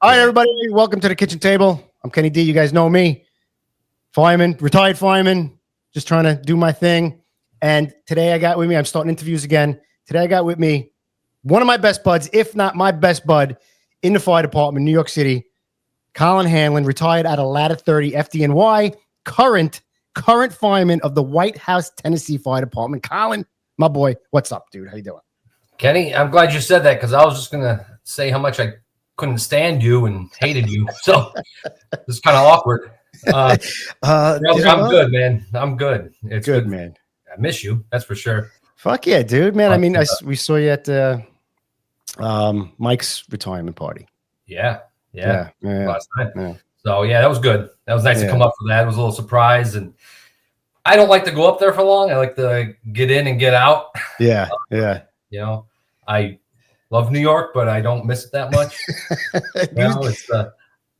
All right, everybody, welcome to the kitchen table. I'm Kenny D. You guys know me. Fireman, retired fireman, just trying to do my thing. And today I got with me, I'm starting interviews again. Today I got with me one of my best buds, if not my best bud, in the fire department, New York City, Collin Hanlon, retired out of L-30 FDNY, current fireman of the Whitehouse Tennessee Fire Department. Collin, my boy, what's up, dude? How you doing? Kenny, I'm glad you said that because I was just going to say how much I couldn't stand you and hated you. So it's kind of awkward. I'm good, man. I'm good. It's good, man. I miss you. That's for sure. Fuck yeah, dude, man. I mean, we saw you at Mike's retirement party. Yeah. Last night. Yeah. So yeah, that was good. That was nice to come up for that. It was a little surprise, and I don't like to go up there for long. I like to get in and get out. Yeah. You know, I love New York, but I don't miss it that much.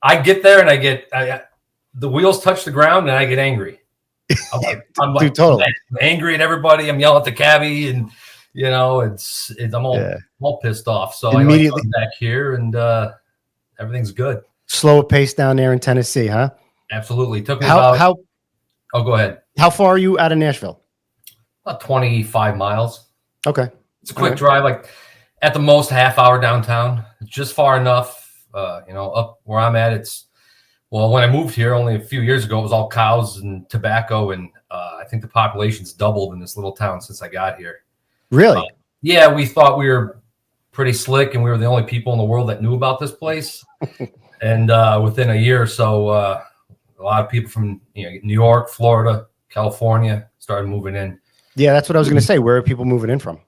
I get there and the wheels touch the ground and I get angry. I'm like totally angry at everybody. I'm yelling at the cabbie, and I'm all pissed off. So immediately I come back here and everything's good. Slower pace down there in Tennessee, huh? Absolutely. Took me Oh, go ahead. How far are you out of Nashville? About 25 miles. Okay. It's a quick drive, like at the most half hour downtown. It's just far enough, up where I'm at. When I moved here only a few years ago, it was all cows and tobacco. And I think the population's doubled in this little town since I got here. Really? Yeah, we thought we were pretty slick and we were the only people in the world that knew about this place. And within a year or so, a lot of people from New York, Florida, California started moving in. Yeah, that's what I was going to say. Where are people moving in from?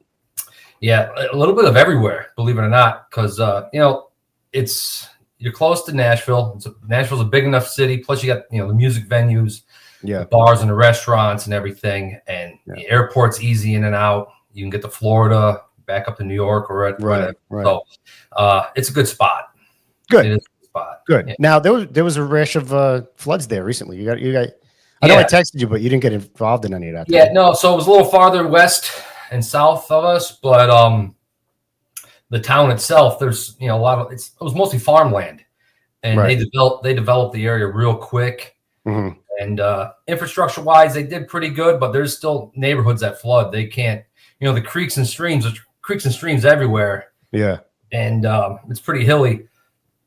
Yeah, a little bit of everywhere, believe it or not, because you're close to Nashville. Nashville's a big enough city. Plus, you got the music venues, the bars and the restaurants and everything, and the airport's easy in and out. You can get to Florida, back up to New York, or whatever. Right. So it's a good spot. Good. It is a good spot. Good. Yeah. Now there was a rash of floods there recently. You got. I know I texted you, but you didn't get involved in any of that. Yeah, no. So it was a little farther west and south of us, but the town itself, there's a lot of it was mostly farmland, and they developed the area real quick. Mm-hmm. And infrastructure wise, they did pretty good, but there's still neighborhoods that flood. They can't, the creeks and streams everywhere. Yeah, and it's pretty hilly.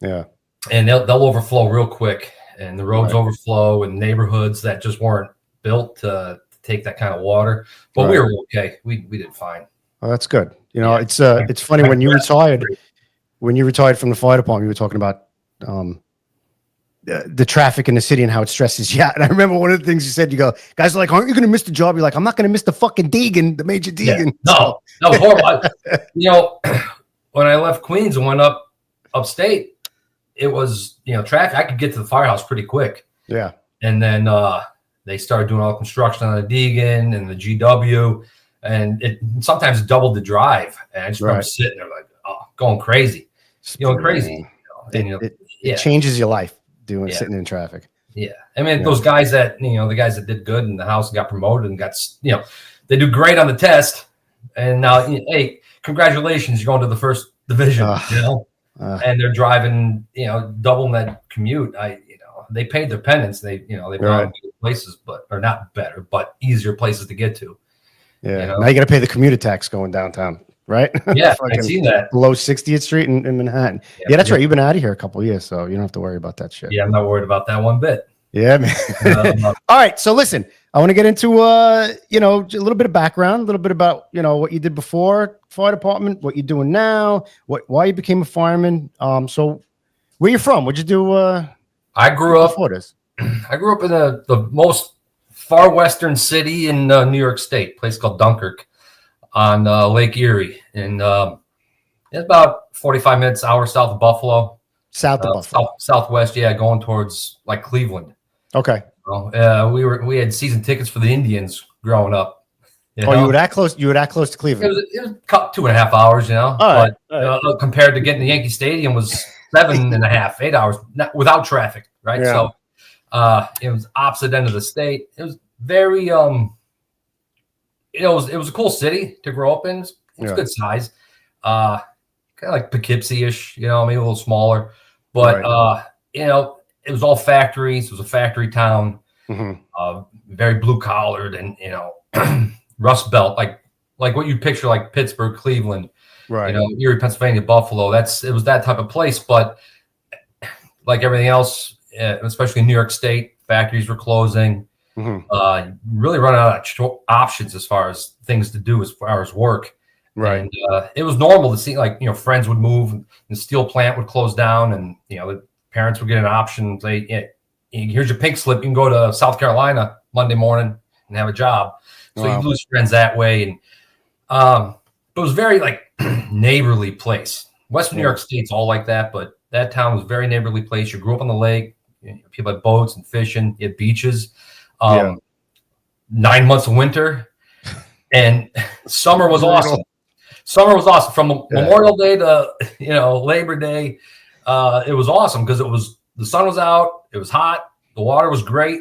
Yeah, and they'll overflow real quick, and the roads overflow, and neighborhoods that just weren't built to take that kind of water. But we were okay. We did fine. Oh, that's good. It's funny when you retired from the fire department, you were talking about the traffic in the city and how it stresses you out. And I remember one of the things you said, you go, guys are like, aren't you going to miss the job? You're like, I'm not going to miss the fucking Deegan, the Major Deegan. Yeah. No, that was horrible. When I left Queens and went upstate, it was, traffic. I could get to the firehouse pretty quick. Yeah. And then they started doing all the construction on the Deegan and the GW, and it sometimes doubled the drive. And I just remember sitting there like, going crazy, crazy. It changes your life sitting in traffic. Yeah. I mean, those guys that, the guys that did good in the house and got promoted and got, they do great on the test. And now, hey, congratulations, you're going to the first division, and they're driving, doubling that commute. They paid their penance. They gone to better places, or not better, but easier places to get to. Yeah. Now you got to pay the commuter tax going downtown, right? Yeah, I've seen that. Below 60th Street in Manhattan. Yeah, that's right. You've been out of here a couple of years, so you don't have to worry about that shit. Yeah, I'm not worried about that one bit. Yeah, man. All right. So listen, I want to get into a little bit of background, a little bit about what you did before fire department, what you're doing now, why you became a fireman. So where you from? What'd you do? I grew up in the most far western city in New York State, a place called Dunkirk on Lake Erie, and it's about 45 minutes hour south of Buffalo. Southwest, going towards like Cleveland. Okay. We had season tickets for the Indians growing up. You were that close. You were that close to Cleveland. It was 2.5 hours, All right. Compared to getting to Yankee Stadium was 7.5, 8 hours without traffic, right? Yeah. So it was opposite end of the state. It was very it was a cool city to grow up in. It was good size. Kind of like Poughkeepsie-ish, maybe a little smaller. But you know, it was all factories. It was a factory town, very blue collared, and you know, Rust Belt, like what you picture, like Pittsburgh, Cleveland, you know, Erie, Pennsylvania, Buffalo. It was that type of place. But like everything else, especially in New York State, factories were closing. Really running out of options as far as things to do as far as work. And it was normal to see, like, you know, friends would move and the steel plant would close down, and you know, the parents would get an option. Say, here's your pink slip. You can go to South Carolina Monday morning and have a job. So you lose friends that way. And it was very like neighborly place. Western New York State's all like that, but that town was a very neighborly place. You grew up on the lake. You know, people had boats and fishing. You had beaches. 9 months of winter, and summer was awesome. Summer was awesome from Memorial Day to, you know, Labor Day. It was awesome because the sun was out, it was hot, the water was great,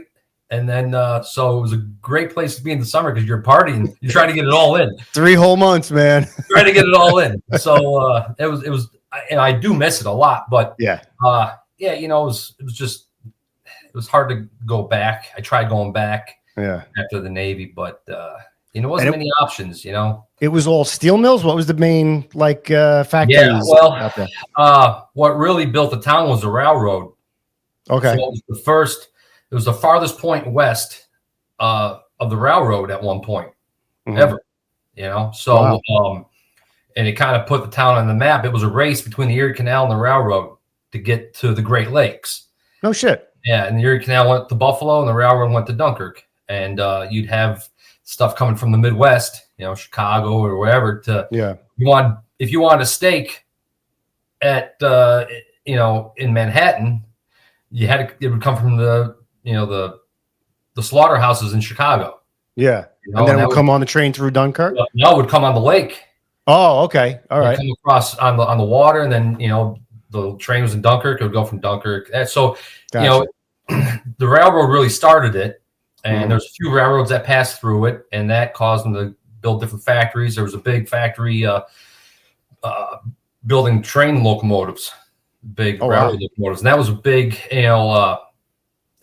and then so it was a great place to be in the summer because you're partying, you're trying to get it all in. 3 whole months, man. Trying to get it all in. So it was, and I do miss it a lot. But you know, it was hard to go back. I tried going back after the Navy, but you know, wasn't many options, you know. It was all steel mills. What was the main factories? Yeah, well, what really built the town was the railroad. Okay. So it was the farthest point west of the railroad at one point ever, you know. So and it kind of put the town on the map. It was a race between the Erie Canal and the railroad to get to the Great Lakes. No shit. Yeah, and the Erie Canal went to Buffalo, and the railroad went to Dunkirk. And you'd have stuff coming from the Midwest, you know, Chicago or wherever. If you wanted a steak at you know, in Manhattan, it would come from the slaughterhouses in Chicago. Yeah, you know, and then it would come on the train through Dunkirk. No, it would come on the lake. Oh, okay, all right. Come across on the water, and then, you know, the train was in Dunkirk. It would go from Dunkirk. And so, you know, the railroad really started it, and there's a few railroads that passed through it, and that caused them to build different factories. There was a big factory building train locomotives, railroad locomotives, and that was a big, you know,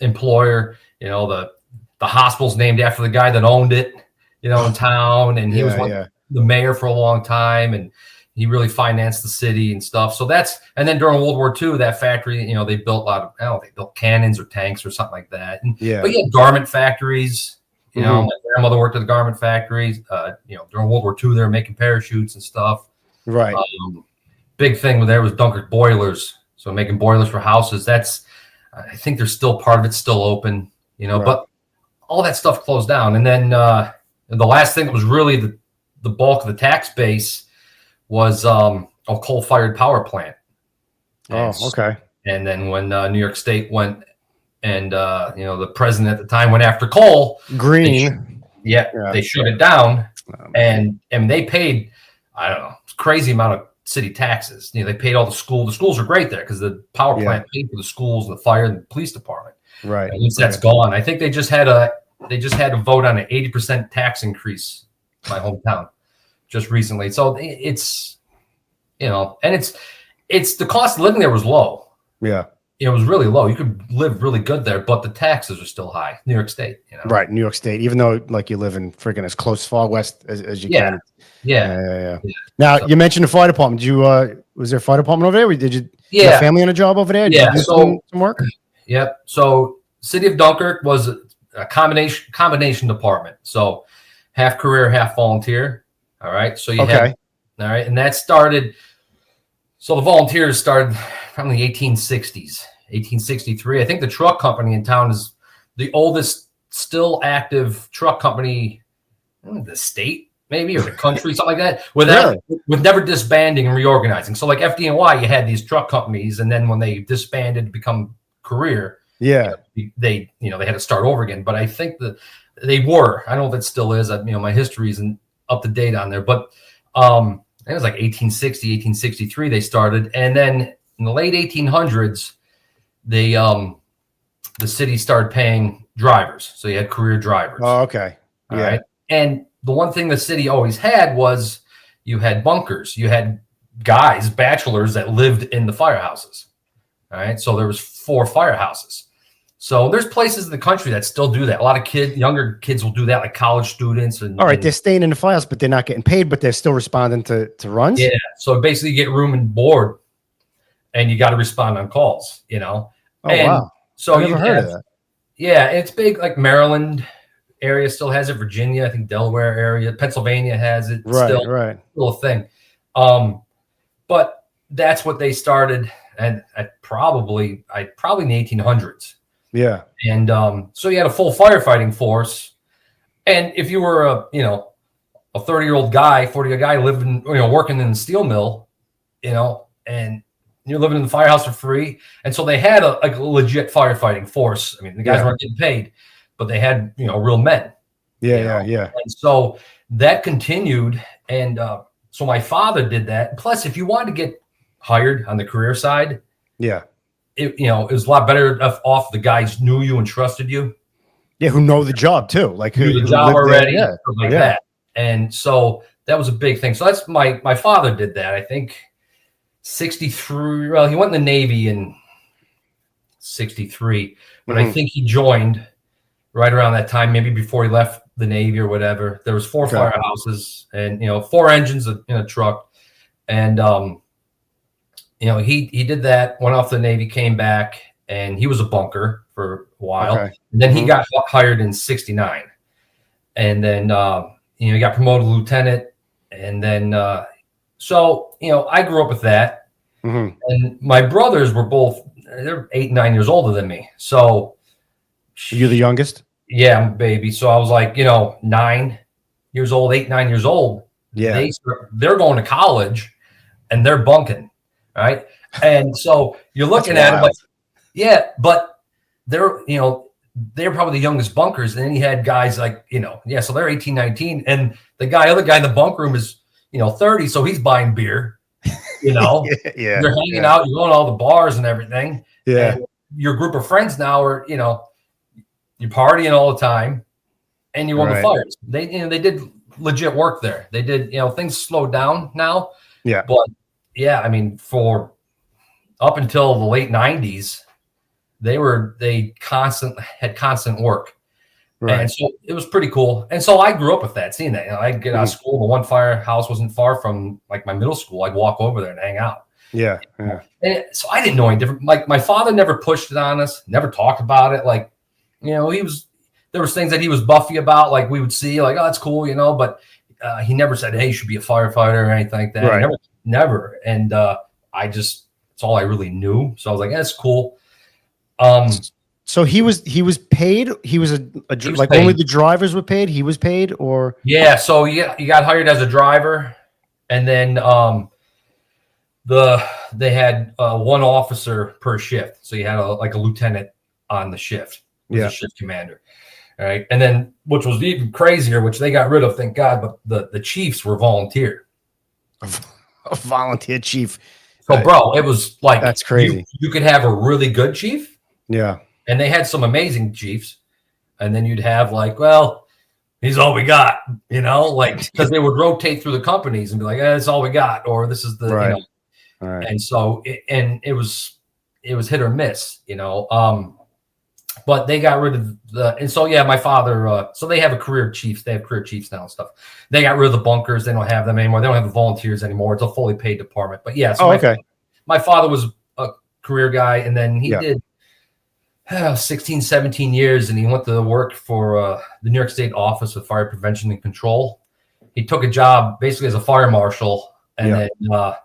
employer. You know, the hospital's named after the guy that owned it, you know, in town, and he was the mayor for a long time, and he really financed the city and stuff. So and then during World War II, that factory, you know, they built a lot of, they built cannons or tanks or something like that. But you had garment factories, you know, my grandmother worked at the garment factories. You know, during World War II, they were making parachutes and stuff. Right. Big thing there was Dunkirk boilers. So making boilers for houses. I think there's still part of it's still open, you know, but all that stuff closed down. And then the last thing that was really the bulk of the tax base was a coal-fired power plant. And then when New York State went and, you know, the president at the time went after coal. They shut it down. And they paid, I don't know, crazy amount of city taxes. You know, they paid all the schools. The schools are great there because the power plant paid for the schools and the fire and the police department. Right. And once that's gone, I think they just had to vote on an 80% tax increase in my hometown just recently. So it's, you know, and it's the cost of living there was low. Yeah. It was really low. You could live really good there, but the taxes are still high. New York State, you know. Right, New York State, even though like you live in freaking as close far west as you can. Yeah. Now you mentioned the fire department. Did you was there a fire department over there? Did you have family on a job over there? Did you do some work? Yep. So City of Dunkirk was a combination department. So half career, half volunteer. All right. So you had, all right, and that started. So the volunteers started from the 1860s, 1863. I think the truck company in town is the oldest still active truck company in the state, maybe, or the country, something like that, with never disbanding and reorganizing. So like FDNY, you had these truck companies, and then when they disbanded to become career, they had to start over again. But I think that they were. I don't know if it still is. You know, my history isn't up to date on there, but it was like 1860, 1863 they started, and then in the late 1800s, the city started paying drivers. So you had career drivers. Oh, okay. All right. And the one thing the city always had was you had bunkers. You had guys, bachelors that lived in the firehouses. All right. So there was 4 firehouses. So there's places in the country that still do that. A lot of younger kids will do that, like college students. And all right, they're staying in the firehouse, but they're not getting paid, but they're still responding to runs. Yeah. So basically, you get room and board, and you got to respond on calls. Oh, and wow. So I never heard of that. Yeah, it's big. Like Maryland area still has it. Virginia, I think Delaware area, Pennsylvania has it. Right, still a thing. But that's what they started, and probably in the 1800s. Yeah. And so you had a full firefighting force. And if you were a 30-year-old guy, 40-year-old guy living, working in the steel mill, and you're living in the firehouse for free. And so they had a legit firefighting force. I mean, the guys weren't getting paid, but they had, real men. Yeah. And so that continued. And so my father did that. Plus, if you wanted to get hired on the career side, it was a lot better off the guys knew you and trusted you. Yeah, who know the job too, like who the job already, that. And so that was a big thing. So that's my father did that. I think 63. Well, he went in the Navy in 63, but I think he joined right around that time, maybe before he left the Navy or whatever. There was 4 firehouses and 4 engines in a truck, and he did that, went off the Navy, came back, and he was a bunker for a while. And then he got hired in 69. And then, he got promoted to lieutenant. And then, so, I grew up with that. And my brothers were they're 8 and 9 years older than me. So. You're the youngest? Yeah, I'm a baby. So I was like, 9 years old, 8, 9 years old. Yeah. They're going to college and they're bunking. Right. And so you're looking at them, but they're, they're probably the youngest bunkers. And then you had guys like, so they're 18, 19. And the other guy in the bunk room is, 30. So he's buying beer, They're hanging out, you're going to all the bars and everything. Yeah. And your group of friends now are, you're partying all the time and you're on the fires. They did legit work there. They did, things slowed down now. Yeah. But yeah, I mean, for up until the late 90s, they had constant work. Right. And so it was pretty cool. And so I grew up with that, seeing that. I'd get out of school. The one firehouse wasn't far from like my middle school. I'd walk over there and hang out. Yeah. And so I didn't know any different. Like my father never pushed it on us, never talked about it. Like, there was things that he was buffy about, like we would see, like, oh, that's cool, but he never said, hey, you should be a firefighter or anything like that. Right. Never. And it's all I really knew. So I was like, that's cool. So he was paid. He was paid. Only the drivers were paid. He was paid, or So you got hired as a driver, and then they had 1 officer per shift. So you had a lieutenant on the shift. A shift commander. All right. And then, which was even crazier, which they got rid of, thank God, but the chiefs were volunteer. A volunteer chief. So, bro, it was like, that's crazy. You could have a really good chief. Yeah. And they had some amazing chiefs. And then you'd have like, well, he's all we got, because they would rotate through the companies and be like, that's all we got. Or this is the, right. Right. And so, it was hit or miss, but they got rid of my father, so they have a career chiefs. They have career chiefs now and stuff. They got rid of the bunkers. They don't have them anymore. They don't have the volunteers anymore. It's a fully paid department. But yeah, so my father was a career guy, and then he did 16, 17 years, and he went to work for the New York State Office of Fire Prevention and Control. He took a job basically as a fire marshal, and then the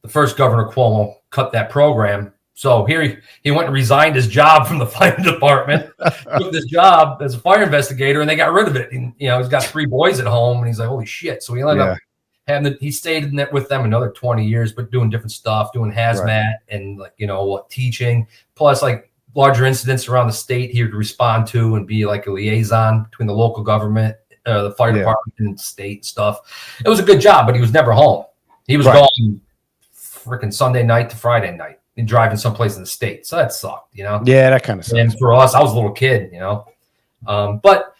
first Governor Cuomo cut that program. So here he went and resigned his job from the fire department, took this job as a fire investigator, and they got rid of it. And, he's got 3 boys at home, and he's like, holy shit. So he ended up he stayed with them another 20 years, but doing different stuff, doing hazmat and teaching, plus like larger incidents around the state he would respond to and be like a liaison between the local government, the fire department and state stuff. It was a good job, but he was never home. He was going freaking Sunday night to Friday night and driving someplace in the state. So that sucked, Yeah, that kind of sucks. And for us, I was a little kid, But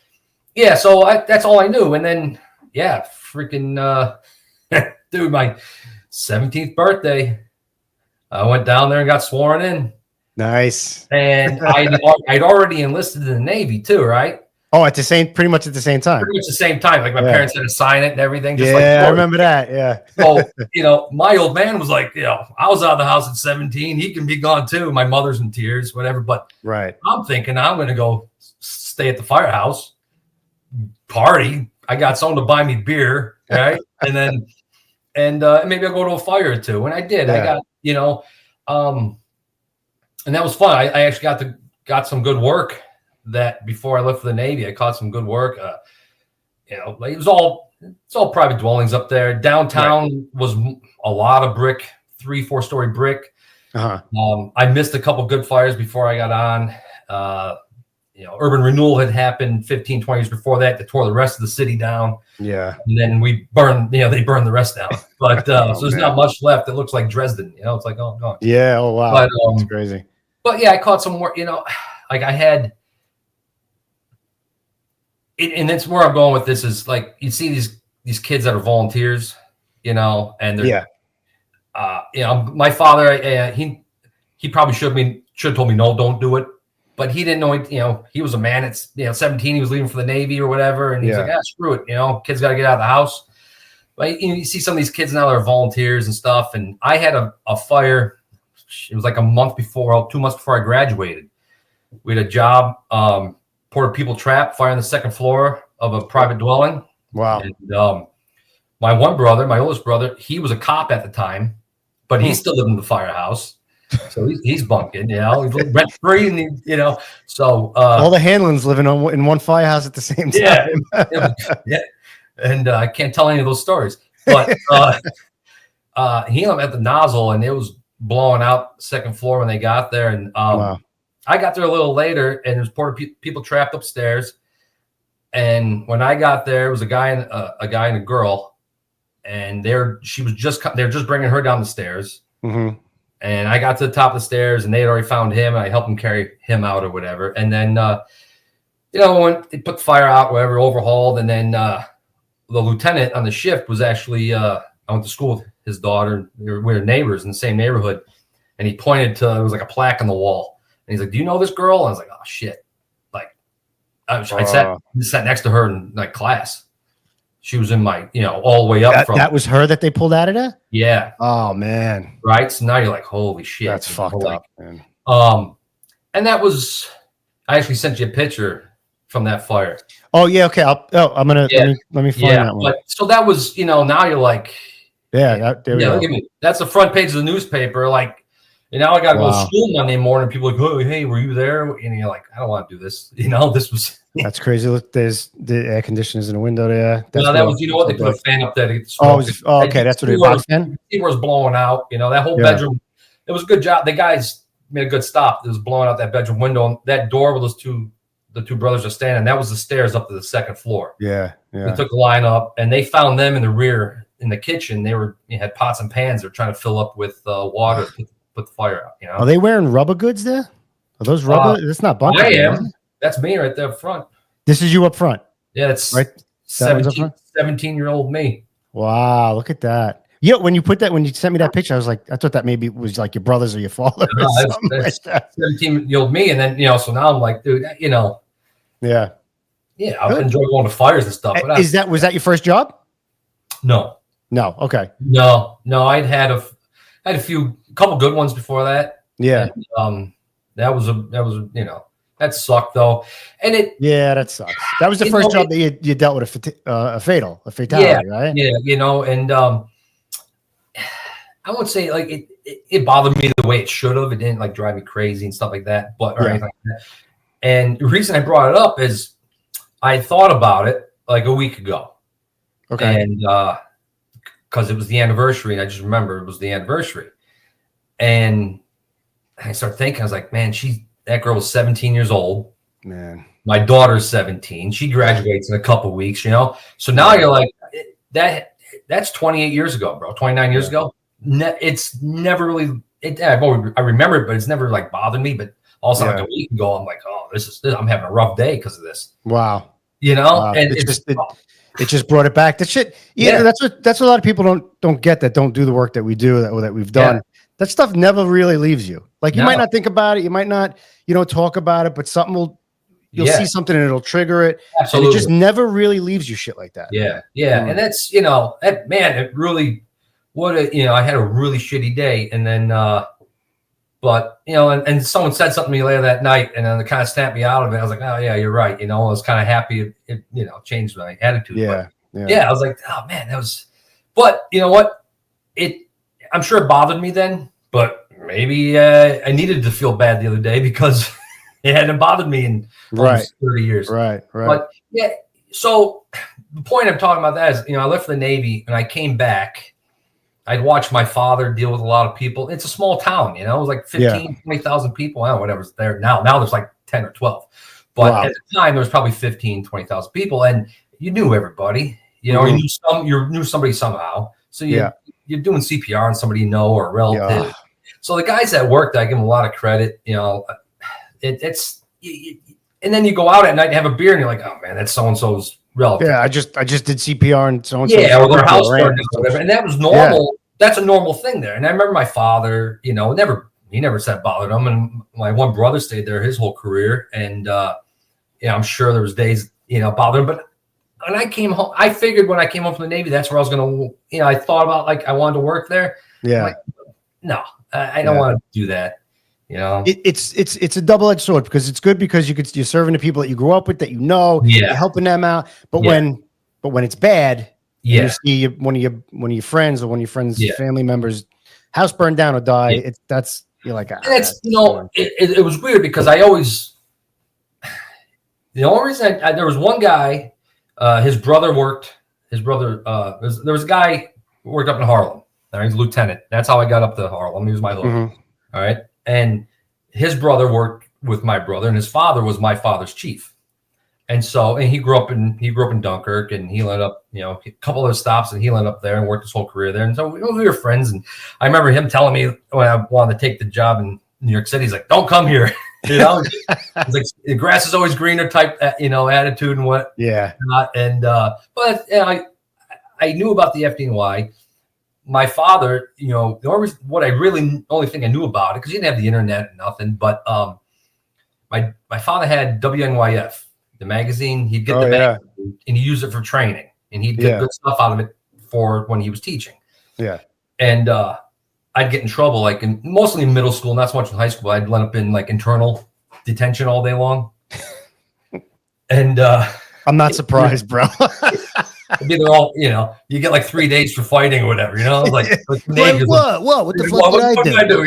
yeah, so that's all I knew. And then, freaking dude, my 17th birthday, I went down there and got sworn in. Nice. And I'd already enlisted in the Navy too, right? Oh, pretty much at the same time. Pretty much the same time. Like my parents had to sign it and everything. Just yeah, like I remember that. Yeah. So, my old man was like, I was out of the house at 17. He can be gone too. My mother's in tears, whatever. But I'm thinking I'm going to go stay at the firehouse, party. I got someone to buy me beer, right? and then, maybe I'll go to a fire or two. And I did. I got, and that was fun. I actually got some good work. That before I left for the Navy, I caught some good work. Like it's all private dwellings up there. Downtown was a lot of brick, 3-4 story brick. I missed a couple good fires before I got on. Urban renewal had happened 15, 20 years before that. They tore the rest of the city down. Yeah. And then we burned, they burned the rest down. But so there's not much left. It looks like Dresden. It's like, oh, gone. Yeah. Oh, wow. But, that's crazy. But yeah, I caught some more, like I had. And that's where I'm going with this is like you see these kids that are volunteers, and they're my father he probably should have told me no, don't do it, but he didn't know he was a man at 17, he was leaving for the Navy or whatever, and he's like, screw it, kids got to get out of the house. But you see some of these kids now that are volunteers and stuff, and I had a fire. It was like 2 months before I graduated. We had a job. Ported people trapped, fire on the second floor of a private dwelling. Wow. And my oldest brother, he was a cop at the time, but he still lived in the firehouse. So he's bunking, he's rent free, and so all the Hanlons living in one firehouse at the same time. Yeah. And I can't tell any of those stories, but he at the nozzle, and it was blowing out second floor when they got there, and wow. I got there a little later, and there's people trapped upstairs. And when I got there, it was a guy and a girl, and they're just bringing her down the stairs. Mm-hmm. And I got to the top of the stairs, and they had already found him, and I helped them carry him out or whatever. And then, when they put the fire out, whatever, overhauled, and then the lieutenant on the shift was actually I went to school with his daughter. We were neighbors in the same neighborhood, and he pointed to it was like a plaque on the wall. And he's like, "Do you know this girl?" I was like, "Oh shit!" Like, I sat next to her in like class. She was in my, all the way up from. That was her that they pulled out of there. Yeah. Oh man. Right. So now you're like, holy shit. That's fucked up, man. And that was. I actually sent you a picture from that fire. Oh yeah. Okay. I'm gonna let me find that one. But so that was, now you're like. Yeah. There we go. Look at me. That's the front page of the newspaper. Like. And now I got to go to school Monday morning. People are like, oh, hey, were you there? And you're like, I don't want to do this. This was. That's crazy. Look, there's the air conditioners in the window there. That was, what? They put a fan up there. Okay. That's what it was. See where it's blowing out. That whole bedroom. It was a good job. The guys made a good stop. It was blowing out that bedroom window. And that door where the two brothers are standing, that was the stairs up to the second floor. Yeah. They took the line up, and they found them in the rear in the kitchen. They had pots and pans. They're trying to fill up with water. Put the fire out. Are they wearing rubber goods there? Are those rubber? That's not bunker. I am. Right? That's me right there up front. This is you up front. Yeah, it's right. 17-year-old me. Wow, look at that. Yeah, when you sent me that picture, I was like, I thought that maybe it was like your brothers or your father. No, that's 17-year-old me, and then so now I'm like, dude, Yeah. Yeah, I enjoy going to fires and stuff. But was that your first job? No. Okay. No. I'd had a couple good ones before that. Yeah. And, that was that sucked though. And that sucks. That was the first job that you dealt with a fatality, right? Yeah. And I would say like it bothered me the way it should have. It didn't like drive me crazy and stuff like that. Anything like that. And the reason I brought it up is I thought about it like a week ago. Okay. And because it was the anniversary, and I just remember it was the anniversary. And I started thinking, I was like, man, that girl was 17 years old. Man. My daughter's 17. She graduates in a couple weeks, So now you're like, that's 28 years ago, bro. 29 years ago. It's never really, I remember it, but it's never like bothered me. But also like a week ago, I'm like, oh, I'm having a rough day because of this. Wow. And it just brought it back. That shit. Yeah. That's what a lot of people don't get that don't do the work that we do that we've done. that stuff never really leaves you. Like you No. might not think about it, you might not, talk about it, but you'll see something and it'll trigger it. Absolutely. And it just never really leaves you shit like that. Yeah. And that's, man, it really, I had a really shitty day. And then, but, and someone said something to me later that night and then it kind of snapped me out of it. I was like, oh yeah, you're right. I was kind of happy. It changed my attitude. Yeah. But, I was like, oh man, but you know what? I'm sure it bothered me then, but maybe I needed to feel bad the other day because it hadn't bothered me in almost 30 years. Right. But yeah, so the point I'm talking about that is, I left the Navy and I came back. I'd watched my father deal with a lot of people. It's a small town, it was like 15, 20,000 people. I don't know, whatever's there now. Now there's like 10 or 12. But at the time, there was probably 15, 20,000 people. And you knew everybody, you knew somebody somehow. So you're doing CPR on somebody or a relative. Yeah. So the guys that worked, I give them a lot of credit. It's and then you go out at night and have a beer and you're like, oh man, that's so-and-so's relative. Yeah, I just did CPR and so-and-so. Yeah, or their house burned or whatever. And that was normal. Yeah. That's a normal thing there. And I remember my father, he never said bothered him. And my one brother stayed there his whole career. And I'm sure there was days, bothered him. But when I came home, I figured when I came home from the Navy, that's where I was going to, I thought about like I wanted to work there. Yeah. Like, no, I don't want to do that. It's a double-edged sword because it's good because you're serving the people that you grew up with, that you're helping them out. But when it's bad, you see one of your friends or one of your friends' family members house burned down or die. You're like, it was weird because I always the only reason there was one guy, his brother worked. There was a guy who worked up in Harlem. He's a lieutenant. That's how I got up to Harlem. He was my hook. Mm-hmm. All right. And his brother worked with my brother, and his father was my father's chief. And he grew up in Dunkirk, and he ended up, a couple of stops, and he ended up there and worked his whole career there. And so we were friends. And I remember him telling me when I wanted to take the job in New York City, he's like, "Don't come here." He's like, the grass is always greener type, attitude and what. Yeah. And but I knew about the FDNY. My father, the only thing I knew about it, because he didn't have the internet and nothing, but my father had WNYF, the magazine. He'd get the magazine and he used it for training, and he'd get good stuff out of it for when he was teaching. Yeah. And I'd get in trouble, mostly in middle school, not so much in high school. I'd end up in internal detention all day long. And I'm not surprised, bro. They're all, you get 3 days for fighting or whatever, what the fuck did I do?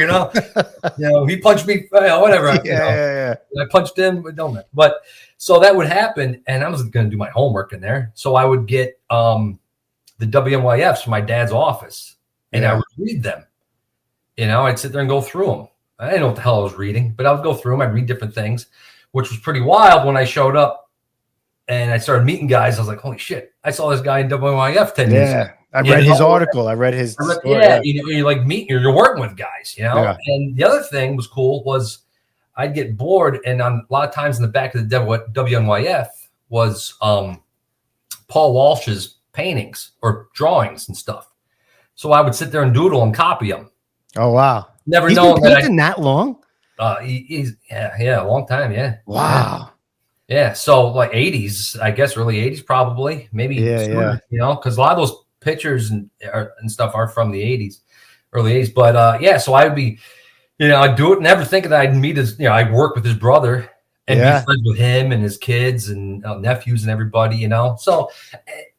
He punched me, whatever. Yeah. I punched him, but so that would happen, and I was going to do my homework in there. So I would get the WNYFs from my dad's office, and I would read them. I'd sit there and go through them. I didn't know what the hell I was reading, but I would go through them. I'd read different things, which was pretty wild when I showed up. And I started meeting guys. I was like, holy shit, I saw this guy in WNYF 10 years ago. I read his article. I read his story. You're working with guys, And the other thing was cool was I'd get bored. And on a lot of times in the back of the WNYF was Paul Walsh's paintings or drawings and stuff. So I would sit there and doodle and copy them. Oh, wow. Never known that that long? He's a long time. Yeah. Wow. Yeah, so 80s, I guess, early 80s probably, maybe sooner, because a lot of those pictures and stuff are from the 80s, early 80s. But so I would be, I'd do it, never thinking that I'd meet his, I'd work with his brother and be friends with him and his kids and nephews and everybody, So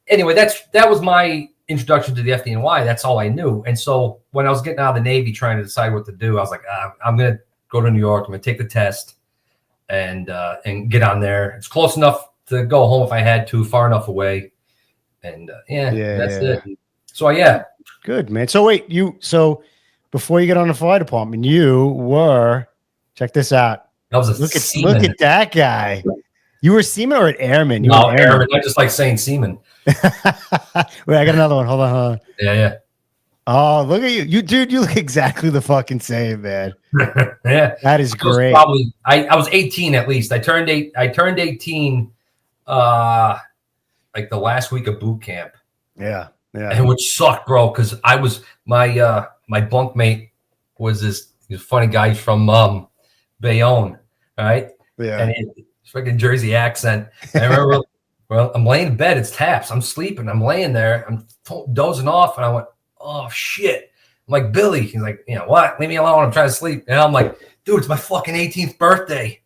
anyway, that was my introduction to the FDNY. That's all I knew. And so when I was getting out of the Navy trying to decide what to do, I was like, I'm going to go to New York. I'm going to take the test. And get on there. It's close enough to go home if I had to, far enough away. And that's it. So good, man. So wait, before you get on the fire department, you were, check this out. I was a seaman. Look at that guy. You were seaman or an airman? No, airman. I just like saying seaman. Wait, I got another one. Hold on. Yeah. Oh, look at you. You look exactly the fucking same, man. Yeah. That is great. I was 18 at least. I turned 18 the last week of boot camp. Yeah. And which sucked, bro, because I was my bunkmate was this funny guy from Bayonne, right? Yeah. And it's fucking Jersey accent. I remember, well, I'm laying in bed. It's taps. I'm sleeping. I'm laying there. I'm dozing off, and I went, "Oh shit!" I'm like, "Billy." He's like, "You know what? Leave me alone. I'm trying to sleep." And I'm like, "Dude, it's my fucking 18th birthday."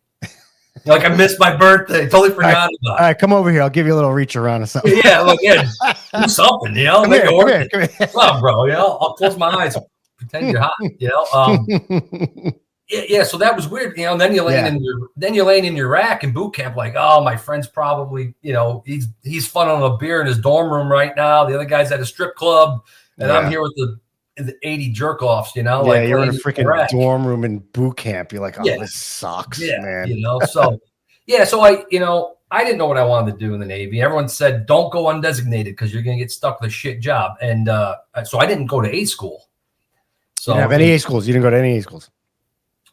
Like, I missed my birthday. Totally forgot about it. All right, come over here. I'll give you a little reach around or something. Yeah, look, yeah, do something, you know. Come Make here, it work. come here. Come on, bro. You know, I'll close my eyes, pretend you're hot. You know, yeah. So that was weird. You know, and then you're laying in your rack in boot camp, like, oh, my friend's probably, you know, he's funneling a beer in his dorm room right now. The other guy's at a strip club, and I'm here with the 80 jerk offs, you know. Yeah, like you're in a freaking dorm room in boot camp. You're like, oh, this sucks, man. You know, so so I didn't know what I wanted to do in the Navy. Everyone said, don't go undesignated because you're going to get stuck with a shit job. And so I didn't go to A school. So you didn't have any A schools. You didn't go to any A schools.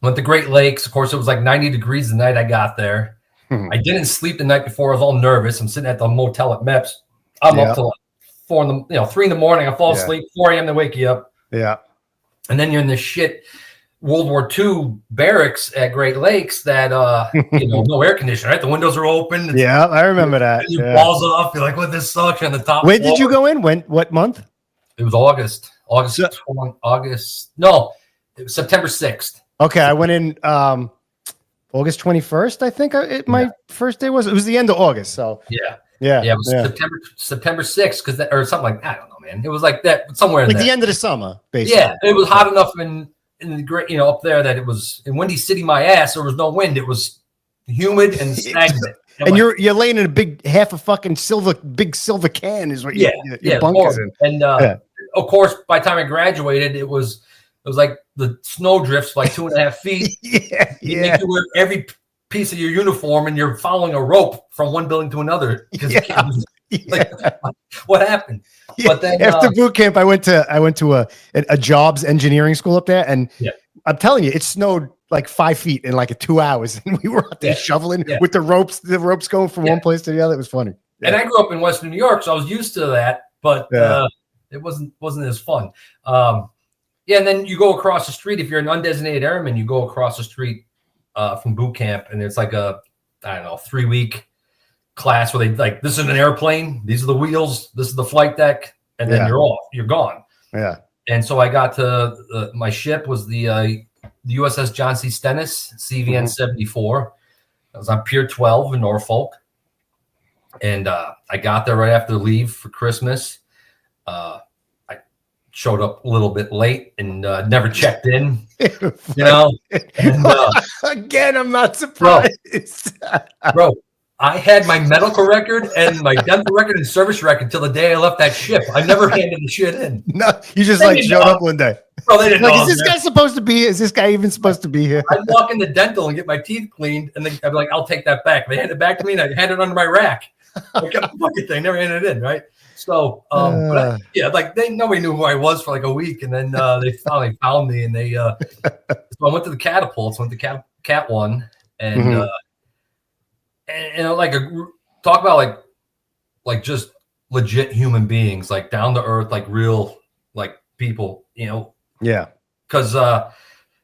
Went to Great Lakes. Of course, it was like 90 degrees the night I got there. I didn't sleep the night before. I was all nervous. I'm sitting at the motel at MEPS. I'm up till like 3 in the morning. I fall asleep. 4 a.m. they wake you up. Yeah. And then you're in this shit World War II barracks at Great Lakes that no air conditioner, right? The windows are open. I remember that. Your balls off. You're like, what, this sucks. You're on the top. When did you go in? What month? It was August. No, it was September 6th. Okay, I went in August 21st, I think my first day was. It was the end of August, so yeah, it was September 6th because or something like that. I don't know, man. It was like that somewhere in like there. the end of the summer, basically. Yeah, it was hot enough in the great, up there that it was in Windy City, my ass. There was no wind. It was humid and stagnant. And you're laying in a big big silver can is what your bunk is in. And of course, by the time I graduated, it was like the snow drifts like 2.5 feet. You make you wear every piece of your uniform, and you're following a rope from one building to another. Like, what happened? But then after boot camp, I went to a jobs engineering school up there, and I'm telling you, it snowed like 5 feet in like 2 hours, and we were out there shoveling with the ropes going from one place to the other. It was funny. And I grew up in Western New York, so I was used to that, but it wasn't as fun. And then you go across the street. If you're an undesignated airman, you go across the street from boot camp, and it's like a 3-week class where they like, this is an airplane, these are the wheels, this is the flight deck, and then you're gone. Yeah. And so I got to my ship was the USS John C Stennis, CVN 74. I was on Pier 12 in Norfolk, and I got there right after leave for Christmas. I showed up a little bit late and never checked in. And, again, I'm not surprised, bro. I had my medical record and my dental record and service record till the day I left that ship. I never handed the shit in. No, you just showed up one day. Bro, they didn't know. Is this guy supposed to be here? Is this guy even supposed to be here? I'd walk into dental and get my teeth cleaned, and then I'd be like, I'll take that back. They hand it back to me, and I hand it under my rack. I kept the fucking thing, never handed it in, right? So, nobody knew who I was for like a week, and then they finally found me, and they so I went to the catapults, went to Cat 1, and talk about like just legit human beings, like down to earth, like real like people, because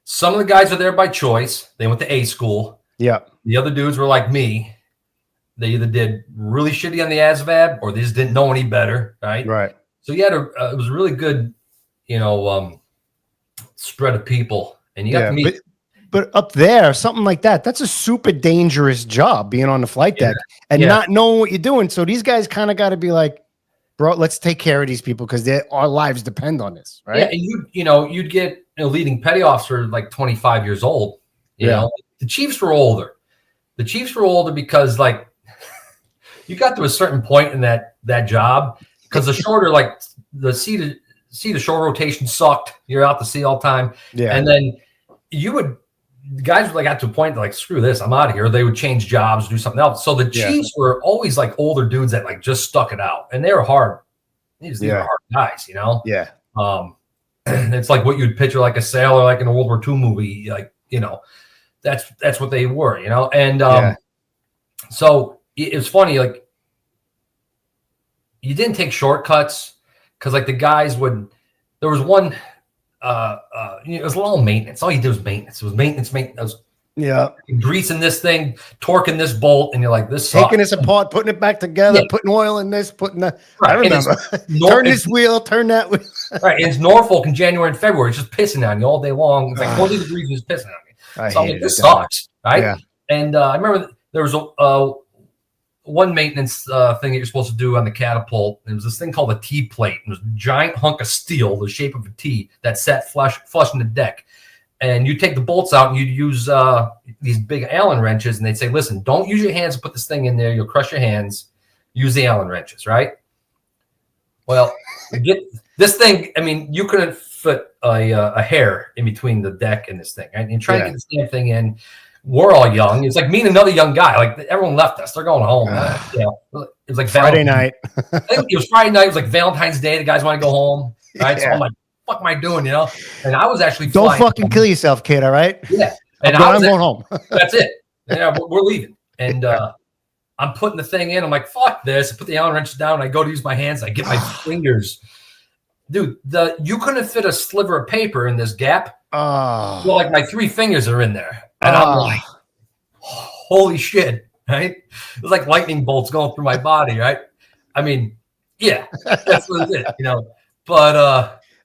some of the guys are there by choice. They went to A school. The other dudes were like me. They either did really shitty on the ASVAB or they just didn't know any better, right? So you had it was a really good spread of people, and you got to meet. But up there, something like that's a super dangerous job, being on the flight deck and not knowing what you're doing. So these guys kind of got to be like, bro, let's take care of these people because our lives depend on this, right? Yeah, and you'd get a leading petty officer like 25 years old. You know, the chiefs were older. The chiefs were older because like you got to a certain point in that job because the shorter, like the sea to shore rotation sucked. You're out to sea all the time, and then the guys were like got to a point like, screw this, I'm out of here. They would change jobs, do something else. So the chiefs were always like older dudes that like just stuck it out, and they were hard. These were hard guys, It's like what you'd picture like a sailor, like in a World War II movie, like that's what they were, And so it's funny, like you didn't take shortcuts because like the guys would. There was one it was a little maintenance. All you did was maintenance. It was maintenance. I was greasing this thing, torquing this bolt, and you're like, this sucks. Taking this apart, putting it back together, putting oil in this, putting the. Right. I remember. Turn this wheel, turn that wheel. Right. And it's Norfolk in January and February. It's just pissing on you all day long. It's like 40 degrees and it's pissing on me. So I'm like, this sucks. Right. Yeah. And I remember there was one maintenance thing that you're supposed to do on the catapult. There was this thing called a T plate. It was a giant hunk of steel, the shape of a T, that sat flush in the deck. And you take the bolts out and you'd use these big Allen wrenches, and they'd say, listen, don't use your hands to put this thing in there. You'll crush your hands. Use the Allen wrenches, right? Well, get this thing. I mean, you couldn't fit a hair in between the deck and this thing. Right? And you try to get this damn thing in. We're all young. It's like me and another young guy. Like everyone left us. They're going home. It was like Friday night. I think it was Friday night. It was like Valentine's Day. The guys want to go home. Right? So I'm like, what am I doing? You know? And I was actually don't fucking kill yourself, kid. All right? Yeah. And I'm going home. That's it. Yeah, we're leaving. And I'm putting the thing in. I'm like, fuck this. I put the Allen wrenches down. And I go to use my hands. I get my fingers. Dude, you couldn't fit a sliver of paper in this gap. Well, like my 3 fingers are in there. And I'm like, holy shit, right? It was like lightning bolts going through my body, right? I mean, yeah, that's what it is, you know. But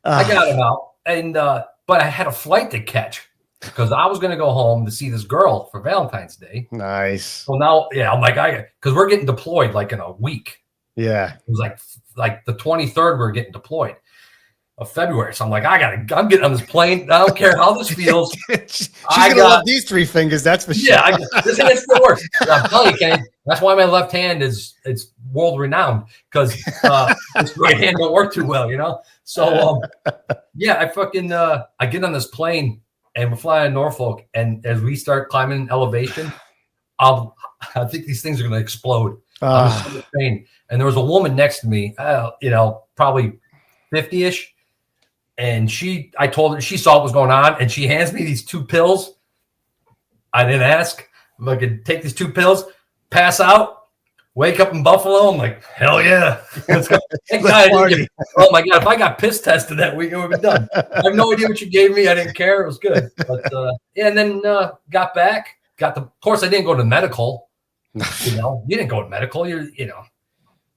I got him out. And but I had a flight to catch because I was going to go home to see this girl for Valentine's Day. Nice. Well, now, I'm like, because we're getting deployed like in a week. Yeah. It was like the 23rd we're getting deployed of February. So I'm like, I'm getting on this plane. I don't care how this feels. She's gonna love these 3 fingers. That's for sure. Yeah, this thing still works. I'm telling you, Kenny. That's why my left hand it's world renowned because this right hand don't work too well, you know. So I fucking I get on this plane and we're flying to Norfolk, and as we start climbing elevation, I think these things are gonna explode. On the plane, and there was a woman next to me, probably 50-ish. And I told her, she saw what was going on, and she hands me these 2 pills. I didn't ask. I'm like, take these 2 pills, pass out, wake up in Buffalo. I'm like, hell yeah. Oh my God, if I got piss tested that week, it would have been done. I have no idea what you gave me. I didn't care. It was good. But and then got back. Of course, I didn't go to medical. You didn't go to medical.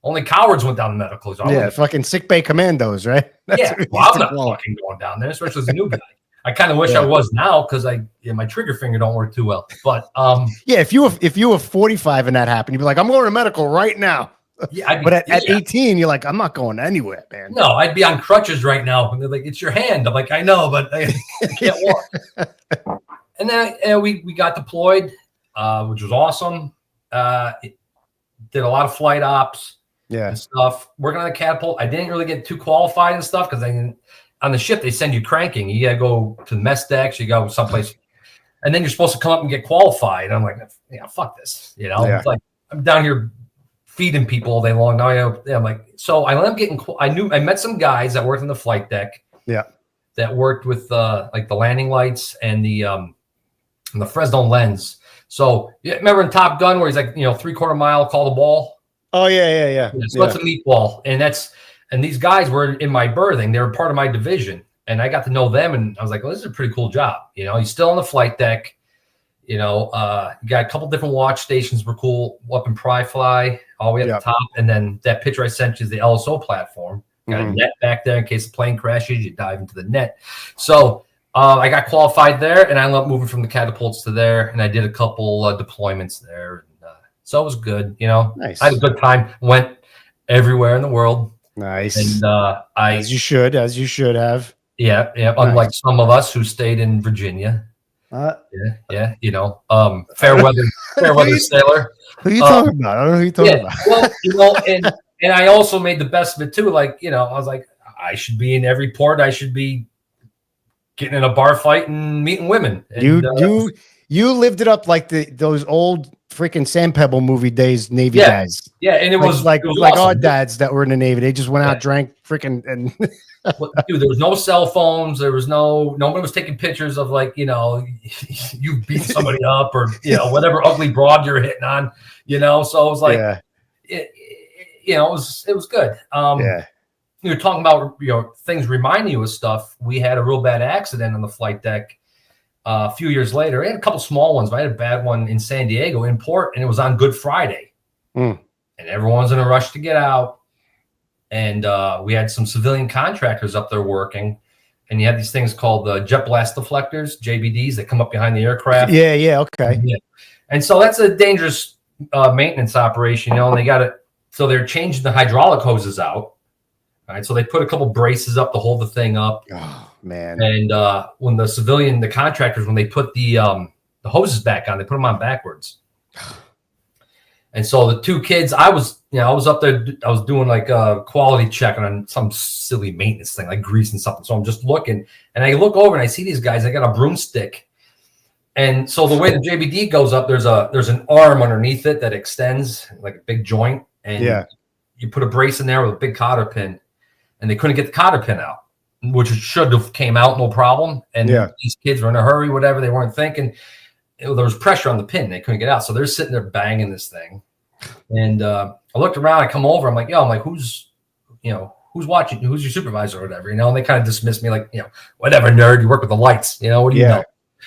Only cowards went down to medical. Fucking sick bay commandos, right? That's I'm not fucking going down there, especially as a new guy. I kind of wish I was now because my trigger finger don't work too well. But if you were 45 and that happened, you'd be like, I'm going to medical right now. Yeah, but at 18, you're like, I'm not going anywhere, man. No, I'd be on crutches right now. And they're like, it's your hand. I'm like, I know, but I can't walk. And then we got deployed, which was awesome. Did a lot of flight ops. And stuff. Working on the catapult. I didn't really get too qualified and stuff because on the ship they send you cranking. You gotta go to the mess decks. You go someplace, and then you're supposed to come up and get qualified. And I'm like, fuck this. It's like I'm down here feeding people all day long. Now I'm like, so I ended up getting. I met some guys that worked on the flight deck. Yeah. That worked with like the landing lights and the Fresnel lens. So remember in Top Gun where he's like 3/4 mile, call the ball. Oh yeah. So that's a meatball, and these guys were in my berthing. They were part of my division, and I got to know them. And I was like, "Well, this is a pretty cool job." He's still on the flight deck. You got a couple different watch stations were cool up in Pry Fly, all the way at the top, and then that picture I sent you is the LSO platform. Got a net back there in case the plane crashes. You dive into the net. So I got qualified there, and I ended up moving from the catapults to there, and I did a couple deployments there. So it was good, Nice. I had a good time. Went everywhere in the world. Nice. And as you should have. Yeah. Nice. Unlike some of us who stayed in Virginia. Fair weather sailor. Who are you talking about? I don't know who you're talking about. Well, and I also made the best of it too. Like, I was like, I should be in every port. I should be getting in a bar fight and meeting women. And, you lived it up like those old freaking Sand Pebble movie days, Navy guys. Yeah, and it was like awesome. Our dads that were in the Navy. They just went out, drank, freaking, and dude, there was no cell phones. There was nobody was taking pictures of you beat somebody up or whatever ugly broad you're hitting on. So it was like, it was good. you're talking about things reminding you of stuff. We had a real bad accident on the flight deck a few years later. We had a couple small ones, but I had a bad one in San Diego in port, and it was on Good Friday. And everyone's in a rush to get out. And we had some civilian contractors up there working. And you had these things called jet blast deflectors, JBDs, that come up behind the aircraft. Yeah, okay. Yeah. And so that's a dangerous maintenance operation, and they got it. So they're changing the hydraulic hoses out. All right. So they put a couple braces up to hold the thing up. Oh, man. And when the contractors, when they put the hoses back on, they put them on backwards. And so the two kids, I was up there, I was doing like a quality check on some silly maintenance thing, like greasing something. So I'm just looking, and I look over and I see these guys, they got a broomstick. And so the way the JBD goes up, there's an arm underneath it that extends like a big joint. And you put a brace in there with a big cotter pin, and they couldn't get the cotter pin out, which should have came out no problem. And these kids were in a hurry, whatever, they weren't thinking. There was pressure on the pin. They couldn't get out. So they're sitting there banging this thing. And I looked around, I come over, I'm like, who's watching? Who's your supervisor or whatever, and they kind of dismissed me like, whatever, nerd, you work with the lights, what do you know?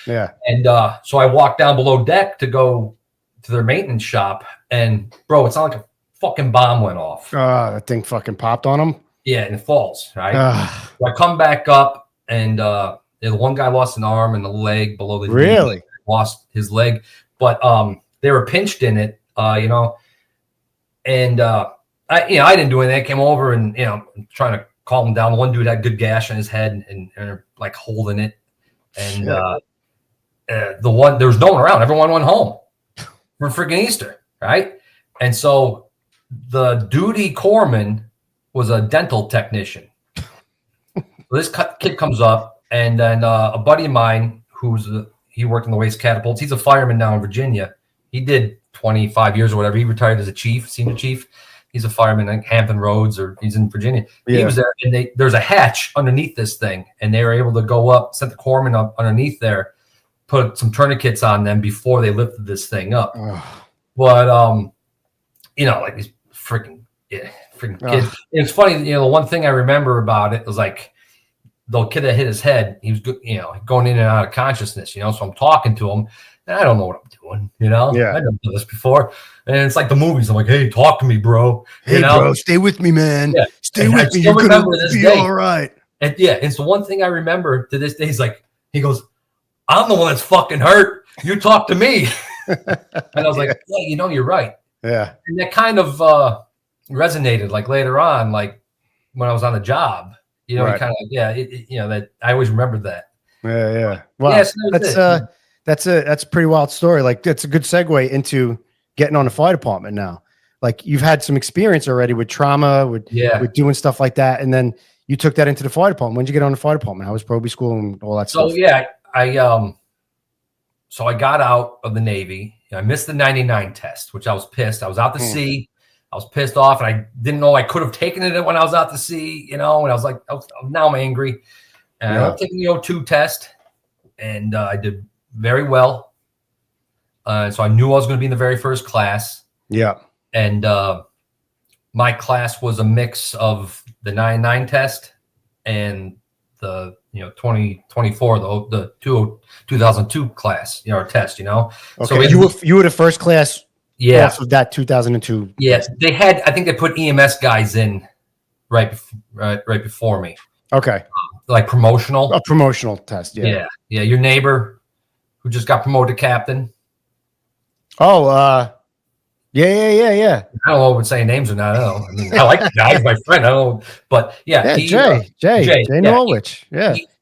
Yeah. And so I walked down below deck to go to their maintenance shop, and bro, it's not like a fucking bomb went off. That thing fucking popped on them. Yeah, and it falls, right? So I come back up, and the one guy lost an arm and a leg below the knee. Lost his leg, but they were pinched in it, and I didn't do anything. I came over and trying to calm him down. The one dude had a good gash on his head and like holding it, and there was no one around. Everyone went home for freaking Easter, right? And so the duty corpsman was a dental technician. So this kid comes up, and then a buddy of mine he worked in the waste catapults. He's a fireman now in Virginia. He did 25 years or whatever. He retired as a chief, senior chief. He's a fireman in Hampton Roads, or he's in Virginia. He was there, and there's a hatch underneath this thing, and they were able to go up, sent the corpsman up underneath there, put some tourniquets on them before they lifted this thing up. But like these freaking kids. It's funny, the one thing I remember about it was like, the kid that hit his head, he was going in and out of consciousness, so I'm talking to him, and I don't know what I'm doing, I've never done this before, and it's like the movies. I'm like, hey, talk to me, bro. Bro, stay with me, man. Stay with me. You're gonna be all right. And it's the one thing I remember to this day. He goes, I'm the one that's fucking hurt. You talk to me. And I was like, yeah, you're right. Yeah. And that kind of resonated like later on, like when I was on the job. Kind of that I always remembered that. Yeah. Wow. That's a pretty wild story. Like, that's a good segue into getting on the fire department now. Like, you've had some experience already with trauma, with doing stuff like that, and then you took that into the fire department. When did you get on the fire department? How was probie school and all that stuff? So I got out of the Navy. I missed the 99 test, which I was pissed. I was out to sea. I was pissed off, and I didn't know I could have taken it when I was out to sea, and I was like, now I'm angry. And I'm taking the O2 test, and I did very well. So I knew I was going to be in the very first class. Yeah. And my class was a mix of the 99 test and the 2024, the 2002 class, our test, Okay. So you were the first class. Yeah, off of that 2002. Yes, they had. I think they put EMS guys in right before me. Okay, like promotional. A promotional test. Yeah. Your neighbor who just got promoted to captain. Oh, yeah. I don't know if I would say names or not. I don't know. I mean, I like the guy, he's my friend. I don't know, but Jay Norwich.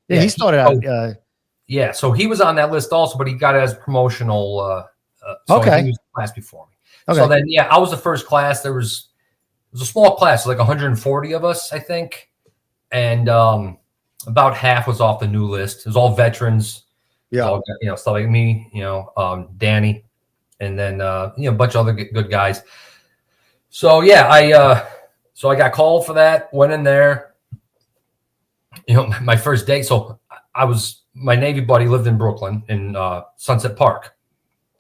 He started out. So he was on that list also, but he got it as promotional. So he was the class before me. Okay. So then, I was the first class. It was a small class, like 140 of us, I think. And about half was off the new list. It was all veterans. Yeah. All, stuff like me, Danny, and then, a bunch of other good guys. So, I got called for that, went in there, my first day. So my Navy buddy lived in Brooklyn in Sunset Park.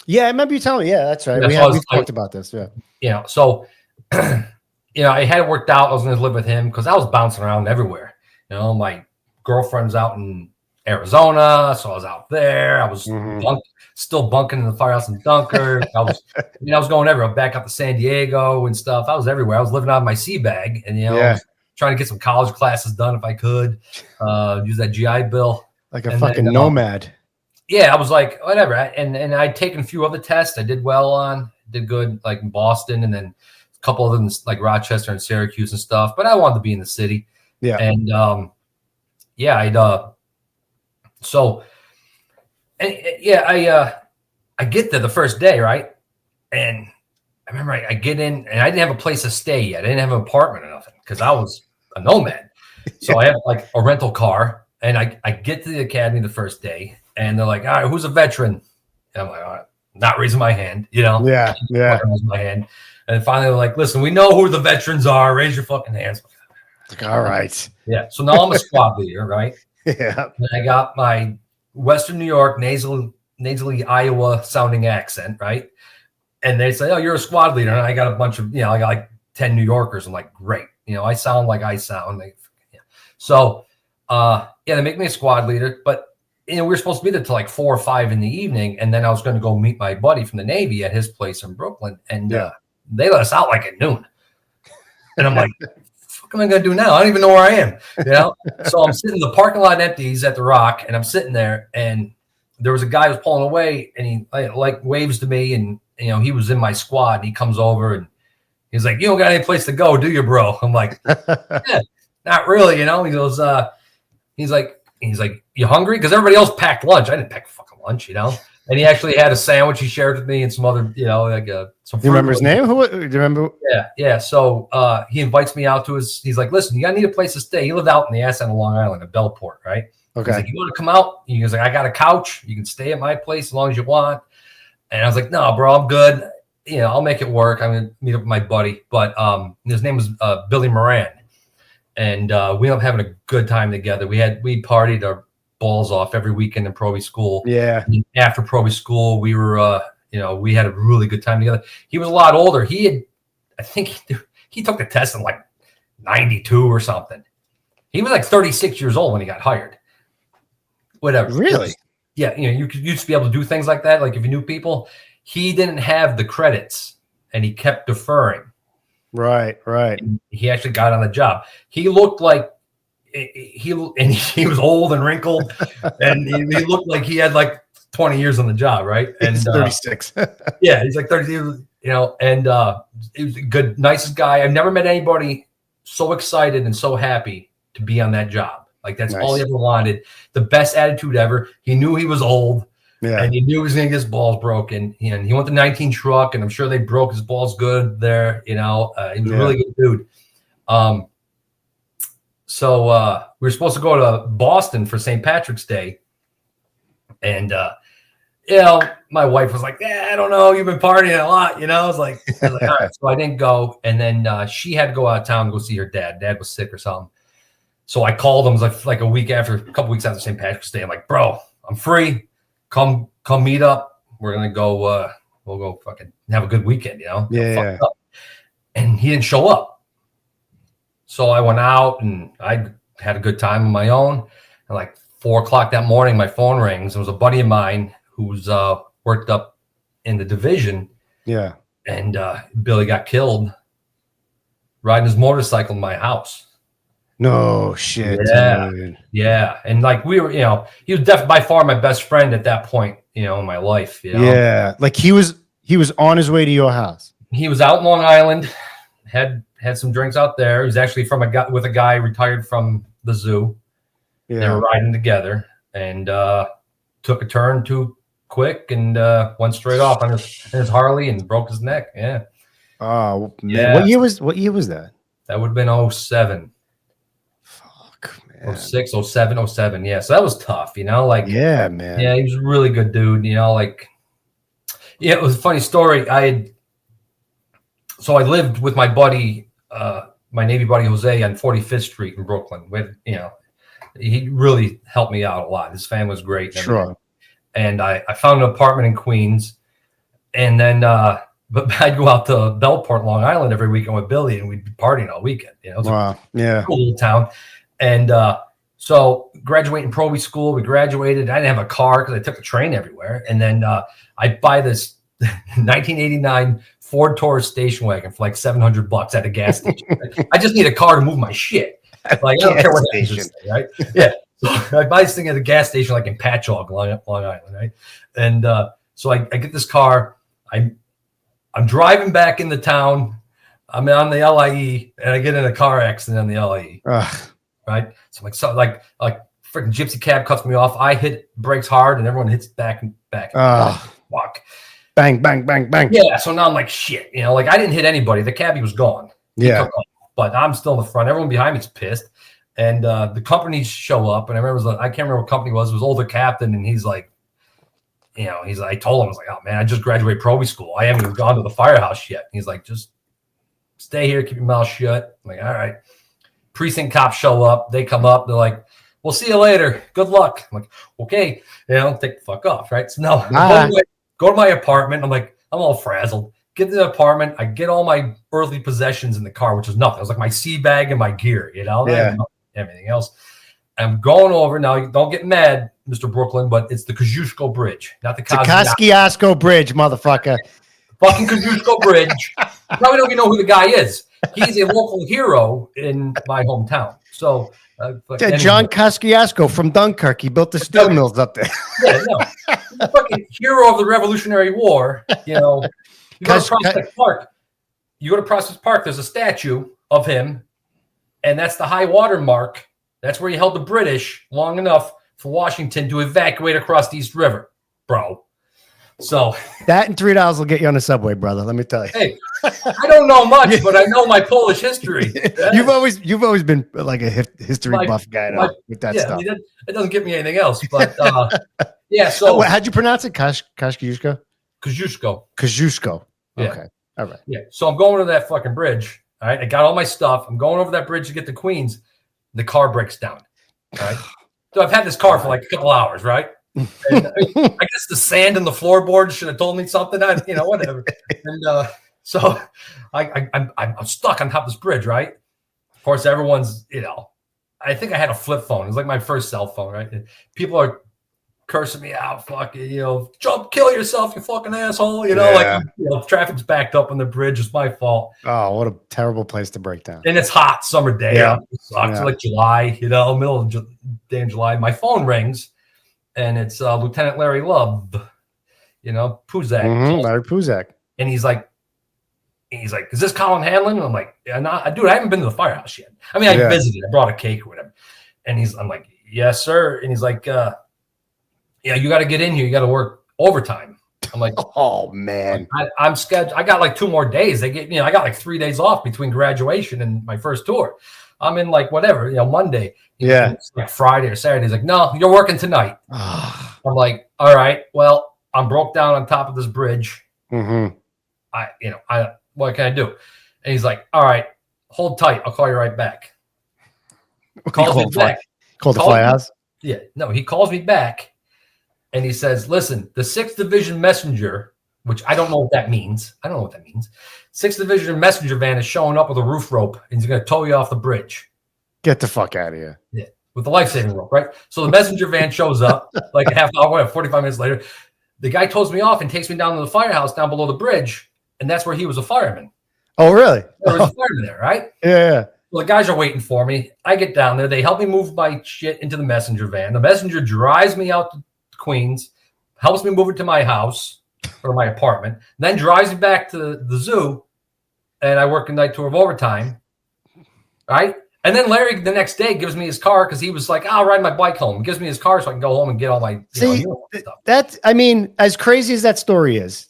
Yeah, I remember you telling me. Yeah, that's right. We've talked about this. Yeah. So you know, I had it worked out. I was going to live with him because I was bouncing around everywhere. You know, my girlfriend's out in Arizona, so I was out there. I was still bunking in the firehouse in Dunkirk. I was, I was going everywhere. Back up to San Diego and stuff. I was everywhere. I was living out of my sea bag, and I was trying to get some college classes done if I could. Use that GI Bill, like a fucking nomad. Yeah, I was like, whatever. And I'd taken a few other tests. I did well on, did good, like in Boston, and then a couple of them like Rochester and Syracuse and stuff. But I wanted to be in the city. Yeah. And I get there the first day, right? And I remember I get in, and I didn't have a place to stay yet. I didn't have an apartment or nothing because I was a nomad. So I had like a rental car, and I get to the academy the first day. And they're like, all right, who's a veteran? And I'm like, all right, not raising my hand, Yeah. Raising my hand. And then finally they're like, listen, we know who the veterans are. Raise your fucking hands. Like, all right. Yeah. So now I'm a squad leader, right? Yeah. And I got my Western New York nasally Iowa sounding accent, right? And they say, oh, you're a squad leader. And I got a bunch of, I got like 10 New Yorkers. I'm like, great. I sound like I sound. So, they make me a squad leader, but we were supposed to be there till like 4 or 5 in the evening, and then I was going to go meet my buddy from the Navy at his place in Brooklyn, and they let us out like at noon. And I'm like, what am I going to do now? I don't even know where I am, So I'm sitting in the parking lot empty. He's at the Rock, and I'm sitting there, and there was a guy who was pulling away, and he like waves to me, and he was in my squad, and he comes over, and he's like, you don't got any place to go, do you, bro? I'm like, yeah, not really, He goes, he's like, you hungry? Because everybody else packed lunch. I didn't pack fucking lunch, And he actually had a sandwich he shared with me and some other, some. Do you remember his name? Do you remember? Yeah. So he invites me out to he's like, listen, you gotta need a place to stay. He lived out in the ass end of Long Island, at Bellport, right? Okay. He's like, you want to come out? He goes like, I got a couch. You can stay at my place as long as you want. And I was like, no, bro, I'm good. I'll make it work. I'm gonna meet up with my buddy, but his name was Billy Moran. And we ended up having a good time together. We partied our balls off every weekend in Proby school. Yeah. And after Proby school, we were, we had a really good time together. He was a lot older. I think he took the test in like 92 or something. He was like 36 years old when he got hired. Whatever. Really? Yeah. You used to be able to do things like that. Like if you knew people, he didn't have the credits and he kept deferring. Right. And he actually got on the job. He looked like he was old and wrinkled, and he looked like he had like 20 years on the job, right? And he's 36. Yeah, he's like 30. And he was a good, nicest guy. I've never met anybody so excited and so happy to be on that job. Like that's all he ever wanted. The best attitude ever. He knew he was old. Yeah. And he knew he was going to get his balls broken. And he went the 19 truck, and I'm sure they broke his balls good there. He was a really good dude. So we were supposed to go to Boston for St. Patrick's Day. And, my wife was like, yeah, I don't know. You've been partying a lot. I was like, all right. So I didn't go. And then she had to go out of town and go see her dad. Dad was sick or something. So I called him like a couple weeks after St. Patrick's Day. I'm like, bro, I'm free. Come meet up. We're gonna go. We'll go fucking have a good weekend, Yeah. And he didn't show up. So I went out and I had a good time on my own. And like 4 o'clock that morning, my phone rings. It was a buddy of mine who's worked up in the division. Yeah. And Billy got killed riding his motorcycle in my house. No shit. Yeah. Dude. Yeah. And like we were, he was definitely by far my best friend at that point, in my life. Yeah. Like he was on his way to your house. He was out in Long Island, had some drinks out there. He was actually with a guy retired from the zoo. Yeah. They were riding together and took a turn too quick and went straight off on his Harley and broke his neck. Yeah. Oh man. Yeah. What year was that? That would have been 07. 06, 07. Yeah. So that was tough, yeah, man. Yeah, he was a really good dude, it was a funny story. I lived with my buddy, my Navy buddy, Jose, on 45th Street in Brooklyn. He really helped me out a lot. His family was great. Sure. And I found an apartment in Queens, and then But I'd go out to Bellport, Long Island every weekend with Billy, and we'd be partying all weekend. You know, it was Wow. Yeah. a cool little town. And so graduating Proby school, we graduated. I didn't have a car because I took the train everywhere. And then I buy this 1989 Ford Taurus station wagon for like $700 at a gas station. I just need a car to move my shit. Like, I don't care what that is, right? Yeah. So I buy this thing at a gas station, like in Patchogue, Long Island, right? And so I get this car. I'm driving back into town. I'm on the LIE, and I get in a car accident on the LIE. Right? So like freaking gypsy cab cuts me off. I hit brakes hard, and everyone hits back and back. Fuck. Bang, bang, bang, bang. Yeah. So now I'm like, shit. You know, like I didn't hit anybody. The cabbie was gone. Yeah. But I'm still in the front. Everyone behind me's pissed. And the companies show up, and I remember I can't remember what company it was. It was older captain, and he's like, you know, I told him, I was like, oh man, I just graduated Proby school. I haven't even gone to the firehouse yet. He's like, just stay here, keep your mouth shut. I'm like, all right. Precinct cops show up. They come up. They're like, we'll see you later. Good luck. I'm like, okay, you know, take the fuck off, right? So now go to my apartment. I'm like, I'm all frazzled. Get to the apartment. I get all my earthly possessions in the car, which was nothing. It was like my sea bag and my gear, you know, everything else. I'm going over now. Don't get mad, Mr. Brooklyn, but it's the Kosciuszko Bridge, not the Kosciuszko Bridge, motherfucker. Fucking Kosciuszko Bridge. Probably don't even know who the guy is. He's a local hero in my hometown. So, John Kosciuszko from Dunkirk. He built the steel mills up there. Yeah, no, he's a fucking hero of the Revolutionary War. You know, you go to Prospect Park. You go to Prospect Park. There's a statue of him, and that's the high water mark. That's where he held the British long enough for Washington to evacuate across the East River, bro. So that and $3 will get you on the subway, brother. Let me tell you. Hey, I don't know much, but I know my Polish history. You've always been like a history buff guy with that stuff. It doesn't give me anything else, but yeah. So how'd you pronounce it? Kosciuszko? Kosciuszko. Yeah. Okay. All right. Yeah. So I'm going to that fucking bridge. All right. I got all my stuff. I'm going over that bridge to get to Queens. The car breaks down. All right. So I've had this car for like a couple hours, right? And I guess the sand in the floorboard should have told me something. Whatever. And so I'm stuck on top of this bridge, right? Of course, everyone's, I think I had a flip phone. It was like my first cell phone, right? And people are cursing me out, fucking, jump, kill yourself, you fucking asshole. Traffic's backed up on the bridge. It's my fault. Oh, what a terrible place to break down. And it's hot, summer day. Yeah. It sucks. It's like July, middle of day in July. My phone rings. And it's Lieutenant Larry Love, Puzak. Larry Puzak. And he's like, is this Collin Hanlon? And I'm like, yeah, dude, I haven't been to the firehouse yet. I mean, I visited, I brought a cake or whatever. And I'm like, yes, sir. And he's like, yeah, you got to get in here. You got to work overtime. I'm like, oh man, I'm scheduled. I got like 2 more days. I got like 3 days off between graduation and my first tour. I'm in like whatever, Monday. It's like Friday or Saturday. He's like, no, you're working tonight. I'm like, all right, well, I'm broke down on top of this bridge. Mm-hmm. What can I do? And he's like, all right, hold tight. I'll call you right back. Calls me back. Called the firehouse? Yeah. No, he calls me back and he says, listen, the 6th Division Messenger, which I don't know what that means. 6th Division messenger van is showing up with a roof rope and he's going to tow you off the bridge. Get the fuck out of here. Yeah. With the life-saving rope, right? So the messenger van shows up like a half hour, 45 minutes later. The guy tows me off and takes me down to the firehouse down below the bridge. And that's where he was a fireman. Oh, really? There was a fireman there, right? Yeah. Well, the guys are waiting for me. I get down there. They help me move my shit into the messenger van. The messenger drives me out to Queens, helps me move it to my house or my apartment, then drives me back to the zoo, and I work a night tour of overtime, right? And then Larry the next day gives me his car because he was like, I'll ride my bike home. He gives me his car so I can go home and get all my stuff. As crazy as that story is,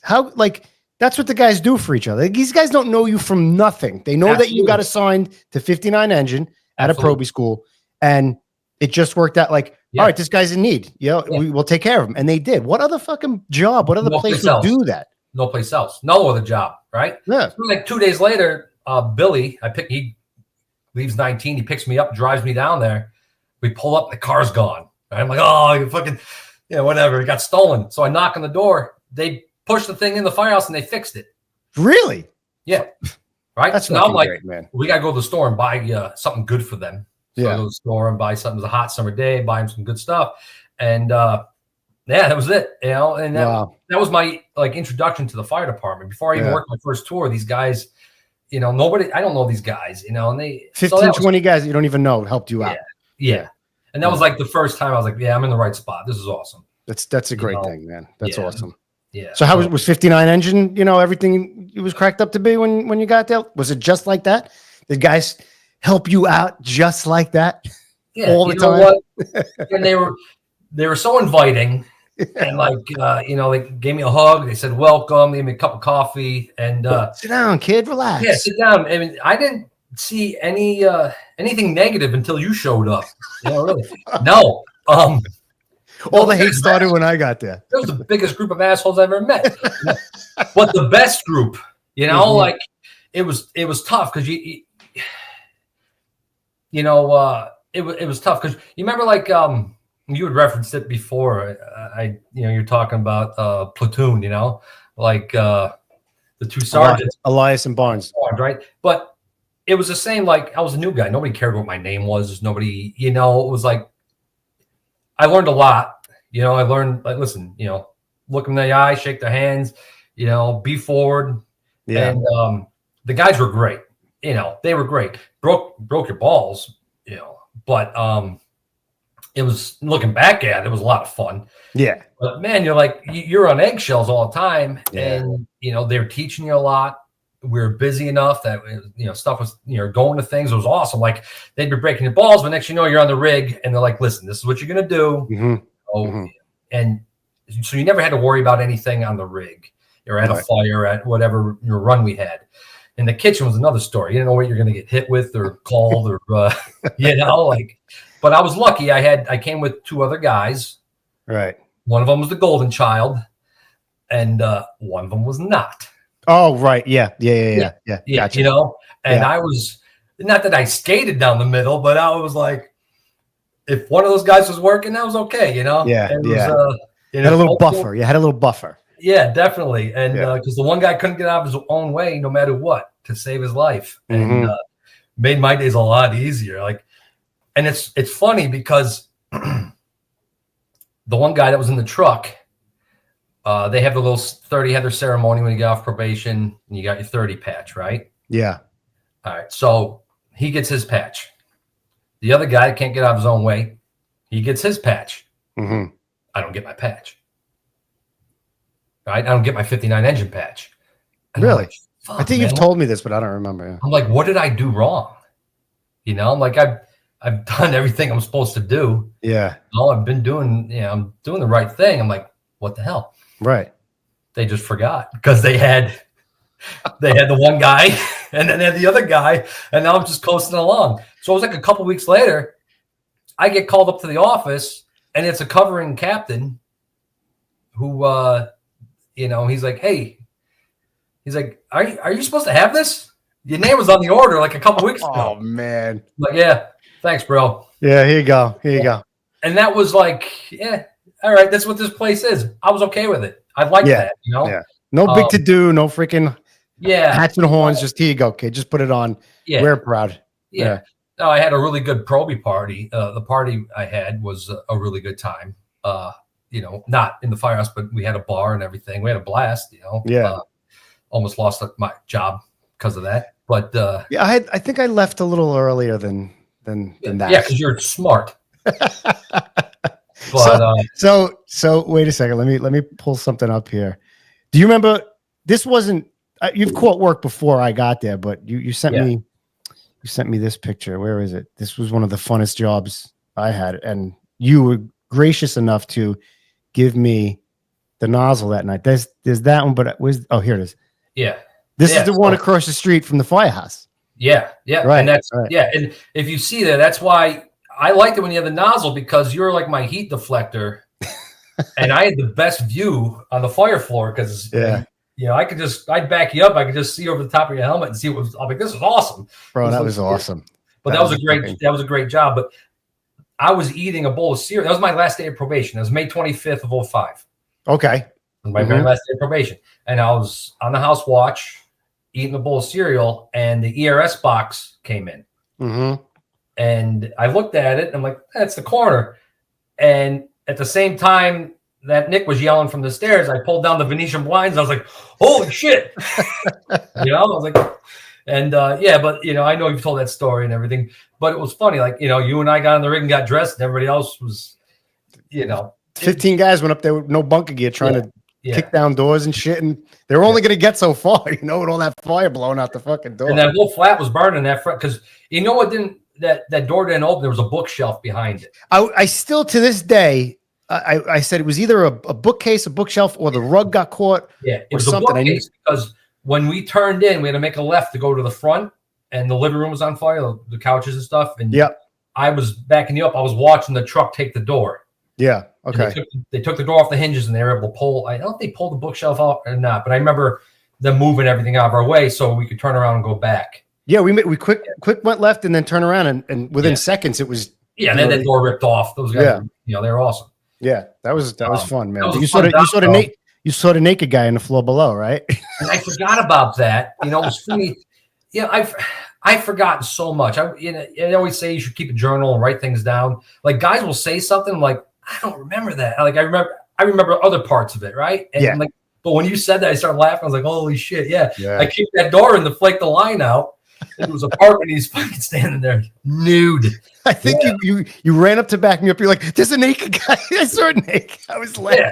that's what the guys do for each other. These guys don't know you from nothing. They know that you got assigned to 59 engine at a Proby school, and it just worked out like, all right, this guy's in need. We will take care of him. And they did. What other fucking job? What other place would do that? No place else. No other job, right? Yeah. So like 2 days later, Billy, he leaves 19. He picks me up, drives me down there. We pull up, the car's gone. Right? I'm like, oh, you fucking, whatever. It got stolen. So I knock on the door. They pushed the thing in the firehouse and they fixed it. Really? Yeah. Right. That's so now I'm like, great, man. we got to go to the store and buy something good for them. So I go to the store and buy something. It was a hot summer day, buy them some good stuff. And yeah, that was it. You know, and that was my like introduction to the fire department. Before I even worked my first tour, these guys, you know, I don't know these guys, you know, and they 15, 20 guys you don't even know helped you out. Yeah. And that was like the first time I was like, yeah, I'm in the right spot. This is awesome. That's a great thing, man. That's awesome. Yeah. So how was 59 engine, you know, everything it was cracked up to be when you got there? Was it just like that? Did guys help you out just like that? Yeah. All the time? What? And they were so inviting. And like, you know, they gave me a hug. They said, welcome. They gave me a cup of coffee and sit down, kid, relax. Yeah, sit down. I mean, I didn't see anything negative until you showed up. You know, really. No. All the hate started when I got there. That was the biggest group of assholes I ever met. But the best group, you know, like it was tough because you know, it was tough because you remember like you had referenced it before. You know, you're talking about platoon, you know, like the two sergeants, Elias and Barnes, right? But it was the same. Like I was a new guy. Nobody cared what my name was. Nobody, you know, it was like I learned a lot. You know, I learned like, listen, you know, look them in the eye, shake their hands, you know, be forward. Yeah. And the guys were great. You know, they were great. Broke your balls, you know, but it was, looking back at it, it was a lot of fun. Yeah. But man, you're on eggshells all the time. Yeah. And, you know, they're teaching you a lot. We were busy enough that, you know, stuff was, you know, going to things. It was awesome. Like they'd be breaking your balls, but next you know, you're on the rig and they're like, listen, this is what you're going to do. And so you never had to worry about anything on the rig or at a fire, at whatever run we had. And the kitchen was another story. You didn't know what you're going to get hit with or called or, you know, like, but I was lucky. I came with two other guys. Right. One of them was the golden child and one of them was not. Oh, right. Yeah. Gotcha. You know, and I was, not that I skated down the middle, but I was like, if one of those guys was working, that was okay. You know? Yeah. You had a little buffer. You had a little buffer. Yeah, definitely. And because the one guy couldn't get out of his own way no matter what to save his life, and made my days a lot easier. Like, and it's funny because the one guy that was in the truck, they have the little 30 header ceremony when you get off probation and you got your 30 patch, right? Yeah. All right. So he gets his patch. The other guy can't get out of his own way. He gets his patch. I don't get my patch. Right? I don't get my 59 engine patch. And really? Like, I think you've told me this, but I don't remember. Yeah. I'm like, what did I do wrong? You know, I'm like, I've done everything I'm supposed to do. Yeah. You know, I've been doing, you know, I'm doing the right thing. I'm like, what the hell? Right. They just forgot because they had the one guy and then they had the other guy, and now I'm just coasting along. So it was like a couple weeks later, I get called up to the office, and it's a covering captain who, you know, he's like, hey, he's like, are you supposed to have this? Your name was on the order like a couple weeks ago. Oh man. I'm like, yeah, thanks, bro. Yeah, here you go. Here you go. And that was like, yeah, all right, that's what this place is. I was okay with it. I liked that, you know. Yeah. No big to do, no freaking hats and horns. Just here you go, kid. Just put it on. Yeah. We're proud. Yeah. No, I had a really good probie party. The party I had was a really good time. You know, not in the firehouse, but we had a bar and everything. We had a blast, you know. Yeah. Almost lost my job because of that. But yeah, I think I left a little earlier than that. Yeah, because you're smart. But so wait a second. Let me pull something up here. Do you remember? This wasn't. You've caught work before I got there, but you sent me. You sent me this picture. Where is it? This was one of the funnest jobs I had, and you were gracious enough to give me the nozzle that night. There's that one, but here it is. Yeah, this is the one across the street from the firehouse. Yeah, right. And that's and if you see that, that's why I liked it when you had the nozzle, because you're like my heat deflector, and I had the best view on the fire floor because you know, I'd back you up. I could just see over the top of your helmet and see what was. I'm like, this is awesome, bro. That was awesome. But that was a great job. But I was eating a bowl of cereal. That was my last day of probation. It was May 25th of 05. Okay. My very last day of probation, and I was on the house watch, eating a bowl of cereal, and the ERS box came in. Mm-hmm. And I looked at it, and I'm like, that's the corner. And at the same time that Nick was yelling from the stairs, I pulled down the Venetian blinds. I was like, holy shit. You know, I was like, and yeah, but, you know, I know you've told that story and everything, but it was funny. Like, you know, you and I got in the rig and got dressed, and everybody else was, you know. 15 guys went up there with no bunker gear trying to kick down doors and shit, and they were only going to get so far, you know, with all that fire blowing out the fucking door. And that whole flat was burning that front, because you know what didn't, that door didn't open. There was a bookshelf behind it. I still, to this day, I said it was either a bookcase, a bookshelf, or the rug got caught. Yeah, it was a bookcase, because when we turned in, we had to make a left to go to the front, and the living room was on fire, the couches and stuff. And I was backing you up. I was watching the truck take the door. Yeah. Okay. They took the door off the hinges, and they were able to pull. I don't know if they pulled the bookshelf out or not, but I remember them moving everything out of our way so we could turn around and go back. Yeah, we quick went left and then turn around, and within seconds it was. Yeah, and then that door ripped off. Those guys, you know, they were awesome. Yeah, that was fun, man. You saw the naked guy on the floor below, right? And I forgot about that. You know, it was funny. Yeah, I've forgotten so much. I always say you should keep a journal and write things down. Like, guys will say something like, I don't remember that. Like, I remember other parts of it, right? And like, but when you said that, I started laughing. I was like, holy shit, yeah. I kicked that door in to flake the line out. It was a park, and he's fucking standing there nude. I think you ran up to back me up. You're like, there's a naked guy. I saw it naked. I was laughing.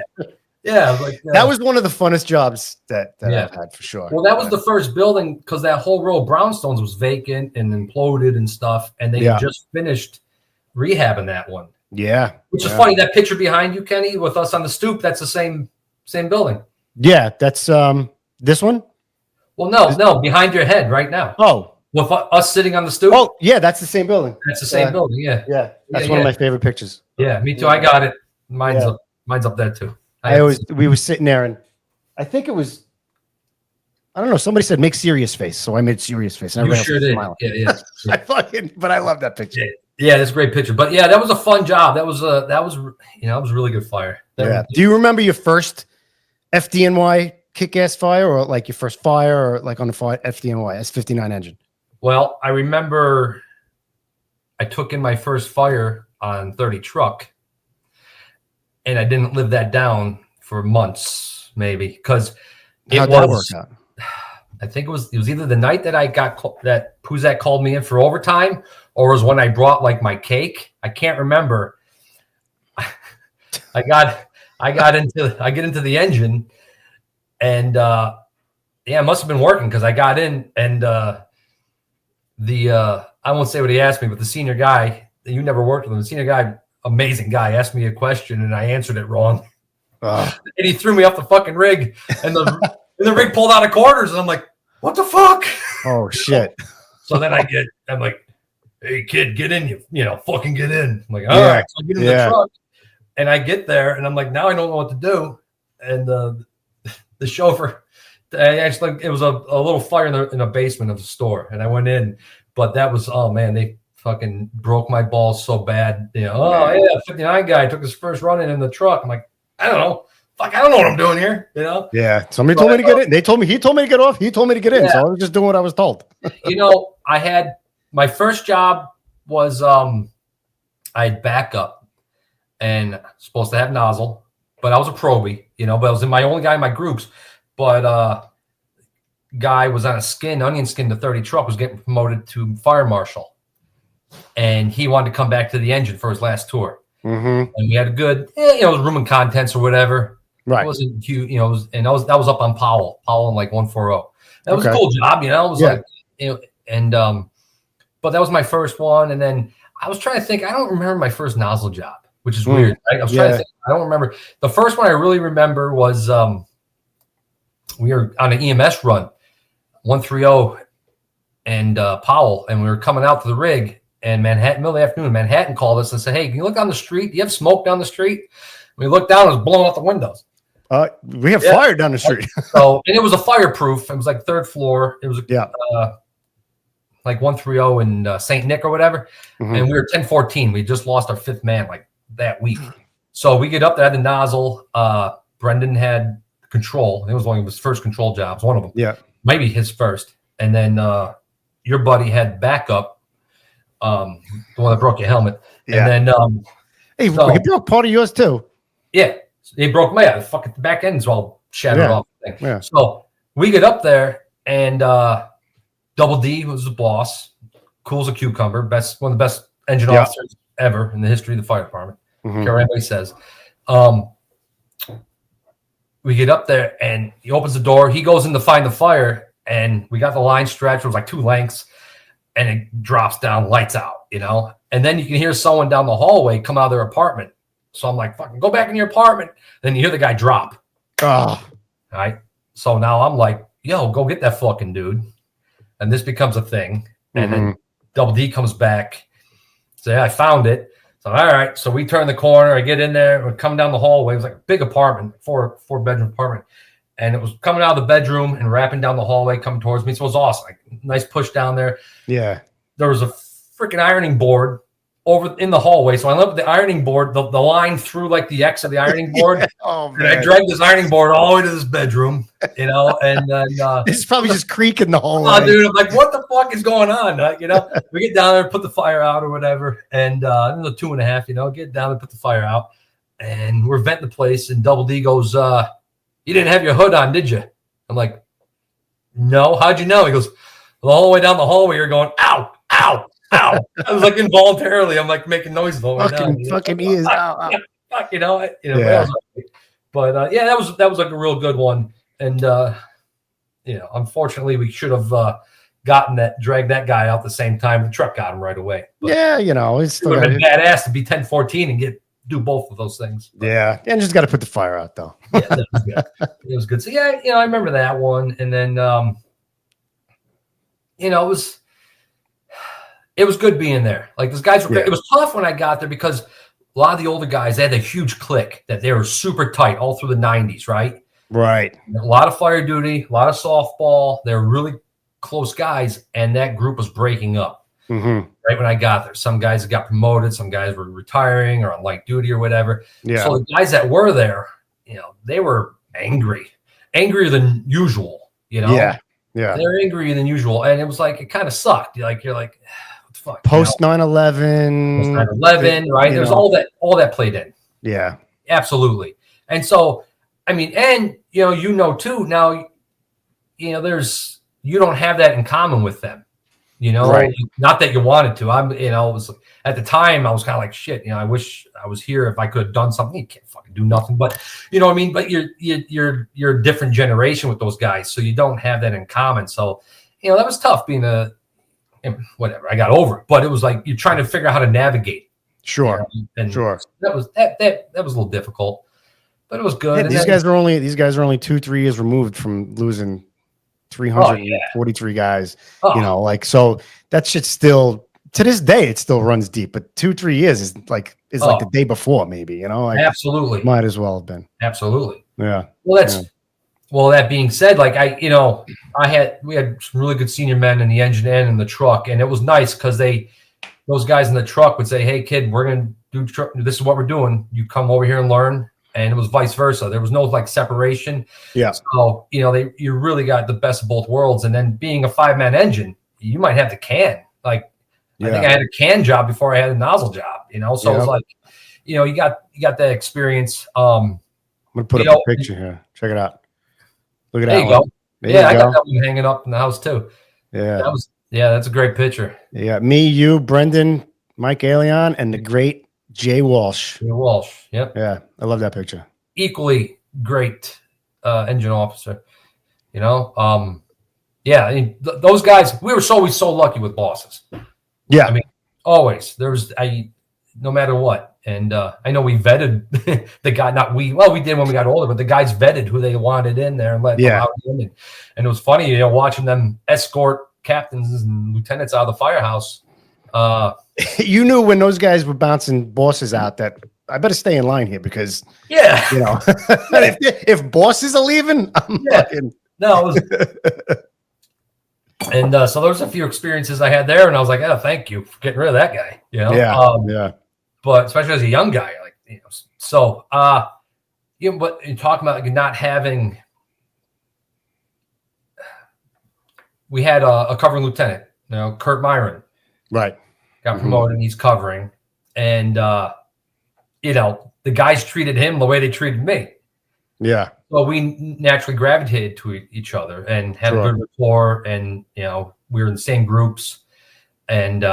Yeah. Like, that was one of the funnest jobs that I've had, for sure. Well, that was the first building, because that whole row of brownstones was vacant and imploded and stuff, and they just finished rehabbing that one. Yeah. Which is funny. That picture behind you, Kenny, with us on the stoop, that's the same building. Yeah, that's this one? Well, no, behind your head right now. Oh. With us sitting on the stoop? Oh, yeah, that's the same building. That's the same building, yeah. Yeah, that's one of my favorite pictures. Yeah, me too. I got it. Mine's up there too. We were sitting there, and I think it was, I don't know, somebody said make serious face, so I made serious face. And you sure did. Yeah. But I love that picture. Yeah, that's a great picture. But yeah, that was a fun job. That was a really good fire. Do you remember your first FDNY kick-ass fire, or like your first fire, or like on the FDNY S-59 engine? Well, I remember I took in my first fire on 30 truck, and I didn't live that down for months, maybe, because how'd that work out? I think it was either the night that I got that Puzak called me in for overtime, or was when I brought like my cake. I can't remember. I get into the engine, and it must have been working, because I got in, and I won't say what he asked me, but the senior guy, you never worked with him, the senior guy, amazing guy, asked me a question, and I answered it wrong. And he threw me off the fucking rig, and the rig pulled out of quarters, and I'm like, what the fuck? Oh shit. So then I'm like, hey kid, get in, you know, fucking get in. I'm like, all right. So I get in the truck, and I get there, and I'm like, now I don't know what to do. And the chauffeur, it was a little fire in the basement of the store, and I went in, but that was, oh man, they fucking broke my balls so bad. You know, oh yeah, 59 guy took his first run in the truck. I'm like, I don't know. Fuck, I don't know what I'm doing here. You know? Yeah. Somebody told me to get in. He told me to get off. He told me to get in. So I was just doing what I was told. You know, I had my first job was I had backup, and supposed to have nozzle, but I was a probie, you know, but I was my only guy in my groups. But guy was on a onion skin to 30 truck, was getting promoted to fire marshal, and he wanted to come back to the engine for his last tour. And we had a good, you know, room and contents or whatever. Right. It wasn't huge, you know, that was up on Powell in like 140. That was a cool job, you know. It was like, you know, and but that was my first one. And then I was trying to think, I don't remember my first nozzle job, which is weird. Right? I was trying to think, I don't remember. The first one I really remember was we were on an EMS run, 130 and Powell, and we were coming out to the rig, and Manhattan, middle of the afternoon, Manhattan called us and said, hey, can you look down the street? Do you have smoke down the street? We looked down, it was blowing out the windows. We have fire down the street. So, and it was a fireproof. It was like third floor. It was like 130 in St. Nick or whatever. And we were 1014. We just lost our fifth man like that week. So we get up there, had the nozzle. Brendan had control. It was one of his first control jobs, one of them. Yeah. maybe his first. And then your buddy had backup, the one that broke your helmet. Yeah. And then hey, he broke part of yours too. Yeah, he broke my fucking back end's all shattered off. Yeah. So we get up there, and Double D was the boss, cool as a cucumber, one of the best engine officers ever in the history of the fire department. Care what anybody says. We get up there, and he opens the door. He goes in to find the fire, and we got the line stretched. It was like 2 lengths, and it drops down, lights out, And then you can hear someone down the hallway come out of their apartment. So I'm like, fucking go back in your apartment. Then you hear the guy drop. Oh. All right. So now I'm like, yo, go get that fucking dude. And this becomes a thing. And then Double D comes back. Say, I found it. So, all right. So we turn the corner. I get in there. We're coming down the hallway. It was like a big apartment, four-bedroom apartment. And it was coming out of the bedroom and wrapping down the hallway, coming towards me. So it was awesome. Like, nice push down there. Yeah. There was a freaking ironing board over in the hallway. So I left the ironing board, the line through like the X of the ironing board. Oh, man. And I dragged this ironing board all the way to this bedroom, and then it's probably just creaking the whole way. Dude, I'm like, what the fuck is going on? We get down there, put the fire out or whatever, and it was a 2.5, get down and put the fire out, and we're venting the place, and Double D goes, you didn't have your hood on, did you? I'm like, no, how'd you know? He goes, the whole way down the hallway, you're going, ow, ow. Ow! I was like involuntarily. I'm like making noises. Fucking ears. Ow. Fuck, Yeah. But yeah, that was like a real good one. And unfortunately, we should have dragged that guy out the same time. The truck got him right away. But it's still would have been badass to be 10-14 and do both of those things. But, yeah, and just got to put the fire out though. Yeah, that was good. It was good. So yeah, I remember that one, and then it was good being there. Like those guys were great. It was tough when I got there because a lot of the older guys, they had a huge clique that they were super tight all through the 90s, right? Right. A lot of fire duty, a lot of softball. They were really close guys, and that group was breaking up right when I got there. Some guys got promoted, some guys were retiring or on light duty or whatever. Yeah. So the guys that were there, they were angrier than usual, Yeah. They're angrier than usual. And it was like, it kind of sucked. You're like, what the fuck? Post 9/11. Post 9/11, right? There's all that played in. Yeah. Absolutely. And so, I mean, and too, now, you don't have that in common with them. Right. Not that you wanted to. It was at the time I was kind of like, shit, I wish I was here if I could have done something. You can't fucking do nothing, but you know what I mean? But you're a different generation with those guys, so you don't have that in common. So, that was tough being whatever. I got over it, but it was like you're trying to figure out how to navigate. Sure. And sure. That was a little difficult, but it was good. Yeah, these guys are only 2-3 years removed from losing 343 guys. So that shit still, to this day, it still runs deep. But 2-3 years is like the day before, maybe. Absolutely, might as well have been. Absolutely. Yeah. Well, that being said, like we had some really good senior men in the engine and in the truck, and it was nice because those guys in the truck would say, "Hey, kid, we're gonna do this is what we're doing. You come over here and learn." And it was vice versa. There was no like separation. Yeah. So you really got the best of both worlds. And then being a 5-man engine, you might have the can. Like I think I had a can job before I had a nozzle job. So it was like, you got that experience. I'm gonna put up a picture here. Check it out. Look at that. There you go. I got that one hanging up in the house too. Yeah. That's a great picture. Yeah. Me, you, Brendan, Mike Alion, and the great Jay Walsh. Yep. Yeah, I love that picture. Equally great engine officer. Those guys, we were always so lucky with bosses. Yeah. I mean, always. There was no matter what. And I know we vetted the guy, we did when we got older, but the guys vetted who they wanted in there and let them out in. And it was funny, watching them escort captains and lieutenants out of the firehouse. You knew when those guys were bouncing bosses out that I better stay in line here because if bosses are leaving, I'm fucking no. And so there was a few experiences I had there, and I was like, "Oh, thank you for getting rid of that guy." But especially as a young guy, so but you're talking about not having. we had a covering lieutenant, Kurt Meyran, Right. got promoted and he's covering. And, the guys treated him the way they treated me. Yeah. Well, we naturally gravitated to each other and had a good rapport, and we were in the same groups, and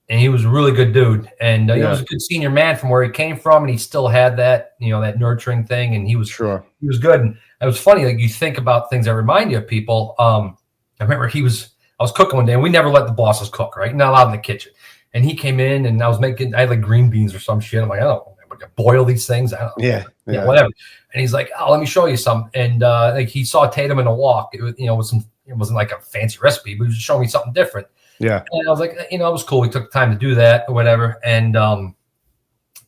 he was a really good dude, and he was a good senior man from where he came from, and he still had that that nurturing thing, and he was good. And it was funny, like you think about things that remind you of people. I remember I was cooking one day, and we never let the bosses cook, right? Not allowed in the kitchen. And he came in, and I had like green beans or some shit. I'm like, I don't know, I boil these things. I don't know. Yeah, whatever. And he's like, oh, let me show you some. And like he sauteed them in a wok. It was, it wasn't like a fancy recipe, but he was just showing me something different. Yeah. And I was like, it was cool. He took the time to do that or whatever. And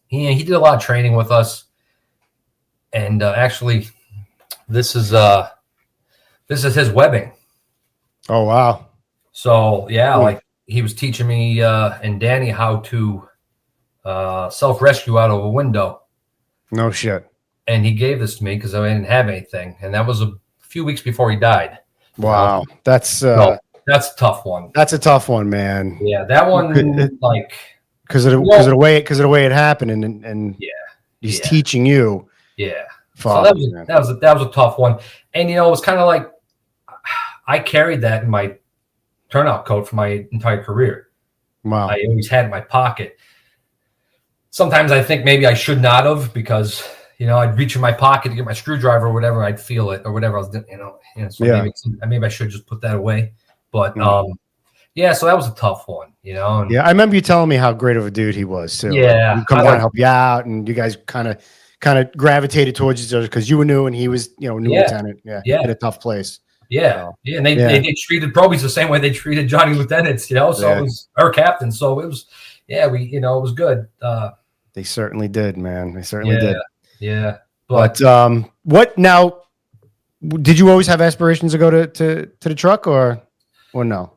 he did a lot of training with us. And actually, this is his webbing. Oh, wow. So yeah, like he was teaching me and Danny how to self-rescue out of a window. No shit. And he gave this to me because I didn't have anything. And that was a few weeks before he died. Wow. That's a tough one. That's a tough one, man. Yeah, that one because of the way it happened, and he's teaching you. Yeah. So that was a tough one. And it was kind of like I carried that in my turnout coat for my entire career. Wow. I always had it in my pocket. Sometimes I think maybe I should not have, because I'd reach in my pocket to get my screwdriver or whatever, I'd feel it or whatever I was doing, so maybe I should just put that away. But so that was a tough one, And, I remember you telling me how great of a dude he was too. Yeah, he'd come down and help you out, and you guys kind of gravitated towards each other because you were new and he was new lieutenant. Yeah, in a tough place. Yeah, and they treated probies the same way they treated Johnny lieutenants, so it was our captain. So it was, it was good. They certainly did, man. They certainly did. Yeah. But what now? Did you always have aspirations to go to the truck or no?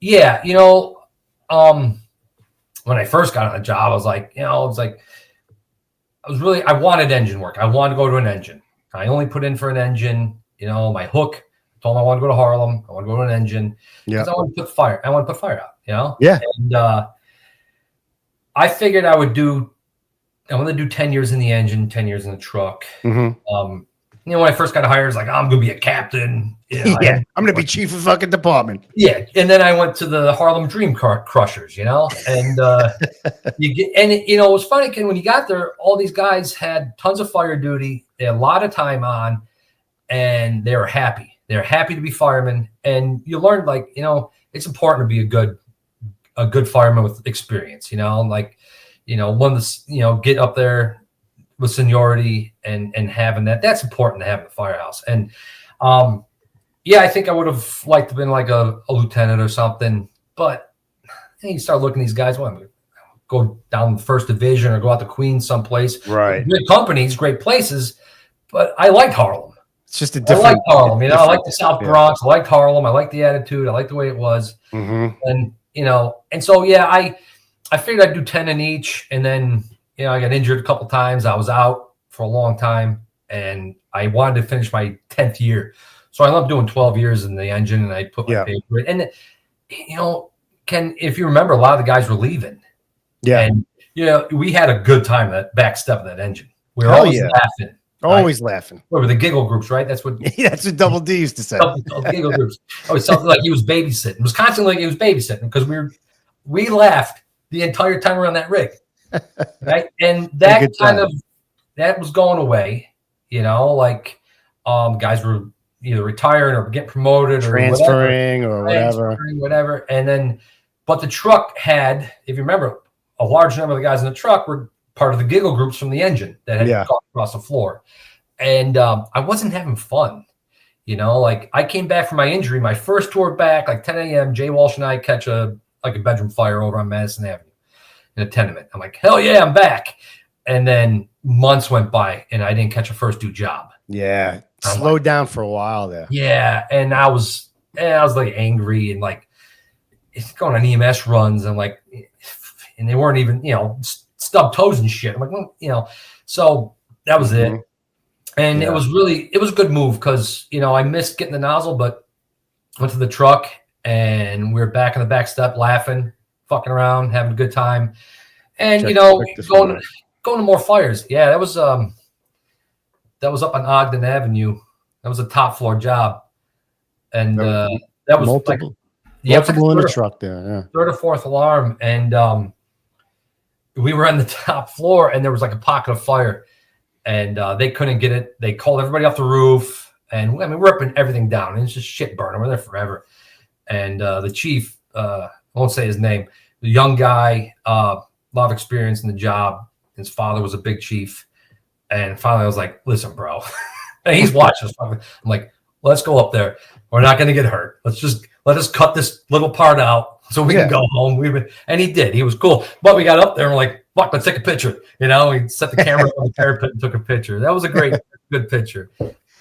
Yeah, when I first got on the job, I was like, I wanted engine work. I wanted to go to an engine. I only put in for an engine. My hook. I told him I want to go to Harlem. I want to go to an engine because I want to put fire. I want to put fire out. Yeah. And I figured I want to do 10 years in the engine, 10 years in the truck. Mm-hmm. When I first got hired, it's like, I'm going to be a captain. I'm going to be chief of fucking department. Yeah. And then I went to the Harlem Dream Crushers, and it was funny because when you got there, all these guys had tons of fire duty. They had a lot of time on, and they were happy. They're happy to be firemen. And you learned, it's important to be a good fireman with experience, one to, get up there with seniority and having that's important to have in the firehouse. And I think I would have liked to have been like a lieutenant or something, but then you start looking at these guys, go down the first division or go out to Queens someplace. Right. Great companies, great places, but I liked Harlem. It's just a different. I like Harlem, I like the South Bronx. I liked Harlem. I liked the attitude. I liked the way it was. Mm-hmm. And, and so, I figured I'd do 10 in each. And then, I got injured a couple times. I was out for a long time and I wanted to finish my 10th year. So I ended up doing 12 years in the engine and I put my paper in. And, Ken, if you remember, a lot of the guys were leaving. Yeah. And, we had a good time that back step of that engine. We were always laughing. Always laughing. Over the giggle groups, right? That's what Double D used to say. Giggle groups. Oh, it's something like he was babysitting. It was constantly like he was babysitting because we laughed the entire time around that rig. Right. And that that was going away, guys were either retiring or getting promoted or transferring whatever. And then, but the truck had, if you remember, a large number of the guys in the truck were part of the giggle groups from the engine that had gone across the floor. And I wasn't having fun. I came back from my injury, my first tour back, like 10 a.m. Jay Walsh and I catch a bedroom fire over on Madison Avenue in a tenement. I'm like, hell yeah, I'm back. And then months went by and I didn't catch a first due job. Yeah. Slowed down for a while there. Yeah. And I was like angry and like it's going on EMS runs and like, and they weren't even, stubbed toes and shit. I'm like, well, so that was it. And it was a good move because, I missed getting the nozzle, but went to the truck, and we were back in the back step laughing, fucking around, having a good time. And, Check, you know, check going to more fires. Yeah, that was up on Ogden Avenue. That was a top floor job. And that was multiple, like, multiple in the truck there. Yeah. Third or fourth alarm. And we were on the top floor, and there was like a pocket of fire, and they couldn't get it. They called everybody off the roof, and I mean, we're ripping everything down, and it's just shit burning. We're there forever. And the chief, I won't say his name, the young guy, a lot of experience in the job. His father was a big chief. And finally I was like, listen, bro, and he's watching us. I'm like, let's go up there. We're not going to get hurt. Let us cut this little part out so we can go home. And he did. He was cool. But we got up there and we're like, fuck, let's take a picture. You know, we set the camera on the parapet and took a picture. That was a good picture.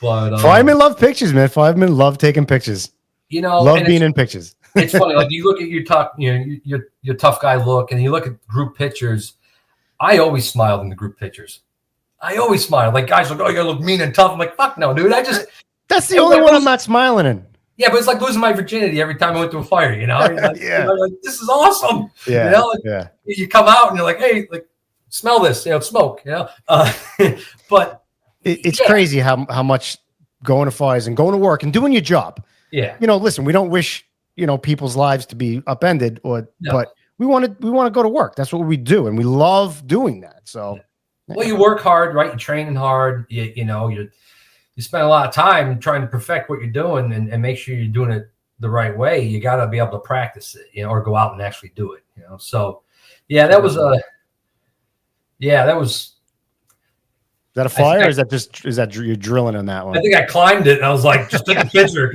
But firemen love pictures, man. Firemen love taking pictures. You know, love being in pictures. It's funny. Like, you look at your tough guy look, and you look at group pictures. I always smiled in the group pictures. I always smile. Like, guys are like, oh, you gotta look mean and tough. I'm like, fuck no, dude. That's the only one I'm not smiling in. Yeah, but it's like losing my virginity every time I went to a fire, you know? Like, yeah. Like, this is awesome. Yeah. You know? Like, you come out and you're like, hey, like, smell this, you know, smoke, you know? But it's crazy how much going to fires and going to work and doing your job. Yeah. You know, listen, we don't wish, you know, people's lives to be upended but we want to go to work. That's what we do. And we love doing that. So, well, you work hard, right? You're training hard. You know, you spend a lot of time trying to perfect what you're doing and make sure you're doing it the right way. You got to be able to practice it, you know, or go out and actually do it, you know? So yeah, that was Is that a fire? Or is that you're drilling on that one? I think I climbed it and I was like, just take a picture.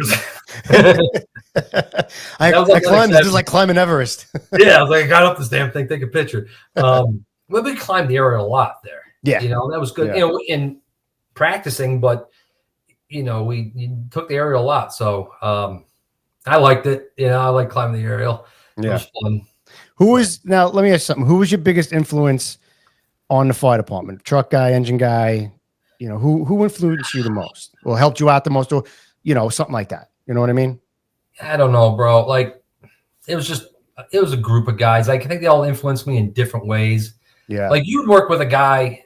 I climbed this is like climbing Everest. Yeah, I was like, I got up this damn thing, take a picture. We climbed the area a lot there. Yeah, you know, that was good. Yeah. You know, in practicing, but you know, we took the aerial a lot, so I liked it. You know, I like climbing the aerial. Yeah, it was fun. Now? Let me ask you something. Who was your biggest influence on the fire department? Truck guy, engine guy? You know, who influenced you the most, or helped you out the most, or you know, something like that? You know what I mean? I don't know, bro. Like, it was a group of guys. Like, I think they all influenced me in different ways. Yeah. Like, you'd work with a guy